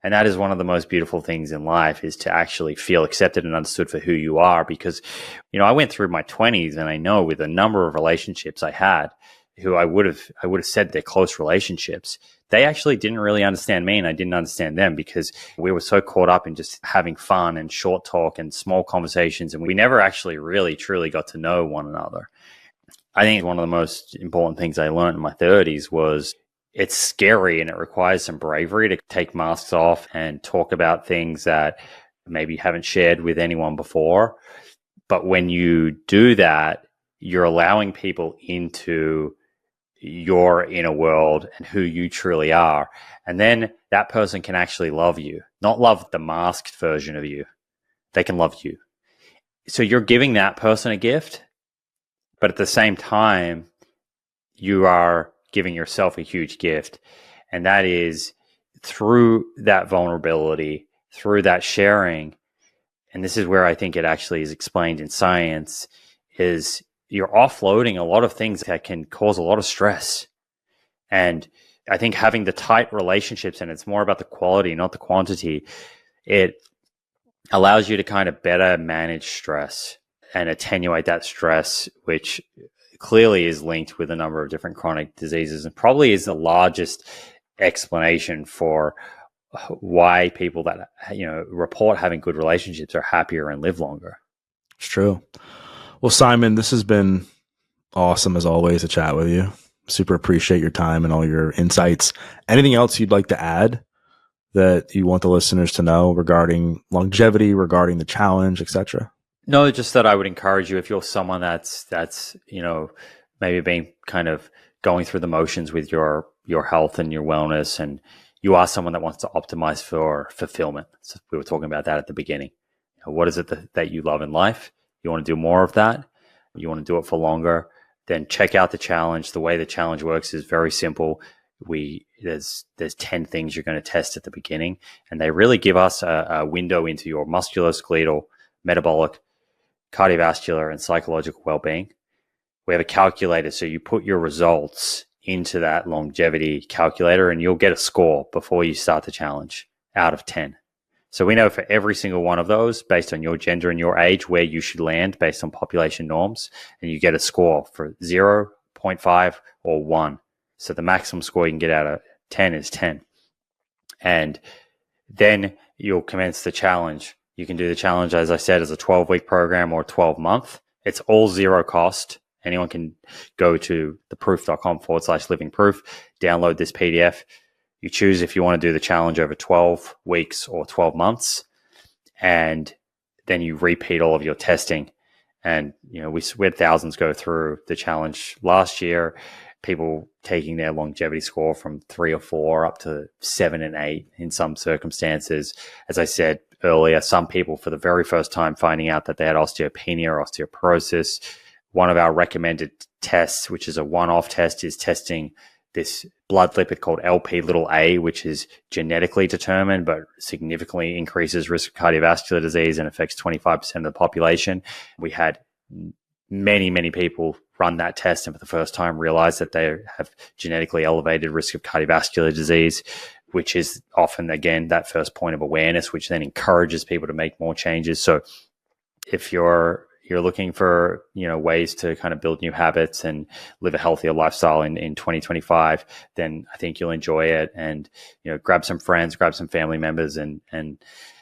And that is one of the most beautiful things in life, is to actually feel accepted and understood for who you are. Because, I went through my 20s, and I know with a number of relationships I had who I would have said they're close relationships, they actually didn't really understand me, and I didn't understand them, because we were so caught up in just having fun and short talk and small conversations. And we never actually really truly got to know one another. I think one of the most important things I learned in my 30s was it's scary and it requires some bravery to take masks off and talk about things that maybe you haven't shared with anyone before. But when you do that, you're allowing people into your inner world and who you truly are. And then that person can actually love you, not love the masked version of you. They can love you. So you're giving that person a gift, but at the same time, you are giving yourself a huge gift. And that is through that vulnerability, through that sharing. And this is where I think it actually is explained in science, is you're offloading a lot of things that can cause a lot of stress. And I think having the tight relationships, and it's more about the quality, not the quantity, it allows you to kind of better manage stress and attenuate that stress, which clearly is linked with a number of different chronic diseases, and probably is the largest explanation for why people that report having good relationships are happier and live longer. It's true. Well, Simon, this has been awesome as always to chat with you. Super appreciate your time and all your insights. Anything else you'd like to add that you want the listeners to know regarding longevity, regarding the challenge, etc.? No, just that I would encourage you, if you're someone that's maybe being kind of going through the motions with your health and your wellness, and you are someone that wants to optimize for fulfillment. So we were talking about that at the beginning. What is it that you love in life? You want to do more of that? You want to do it for longer? Then check out the challenge. The way the challenge works is very simple. There's 10 things you're going to test at the beginning, and they really give us a window into your musculoskeletal, metabolic, cardiovascular, and psychological well-being. We have a calculator, so you put your results into that longevity calculator, and you'll get a score before you start the challenge out of 10. So we know for every single one of those, based on your gender and your age, where you should land based on population norms, and you get a score for 0, 0.5, or 1. So the maximum score you can get out of 10 is 10. And then you'll commence the challenge. You can do the challenge, as I said, as a 12-week program or 12-month. It's all zero cost. Anyone can go to theproof.com/livingproof, download this PDF. You choose if you want to do the challenge over 12 weeks or 12 months. And then you repeat all of your testing. And, we had thousands go through the challenge last year, people taking their longevity score from 3 or 4 up to 7 and 8 in some circumstances. As I said earlier, some people for the very first time finding out that they had osteopenia or osteoporosis. One of our recommended tests, which is a one-off test, is testing this blood lipid called Lp(a), which is genetically determined but significantly increases risk of cardiovascular disease and affects 25% of the population. We had many, many people run that test and for the first time realize that they have genetically elevated risk of cardiovascular disease, which is often, again, that first point of awareness, which then encourages people to make more changes. So if you're looking for, ways to kind of build new habits and live a healthier lifestyle in 2025, then I think you'll enjoy it. And, grab some friends, grab some family members and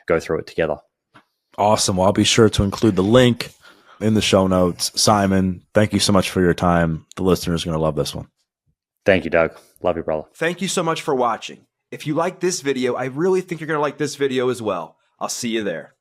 go through it together. Awesome. Well, I'll be sure to include the link in the show notes. Simon, thank you so much for your time. The listeners are going to love this one. Thank you, Doug. Love you, brother. Thank you so much for watching. If you like this video, I really think you're going to like this video as well. I'll see you there.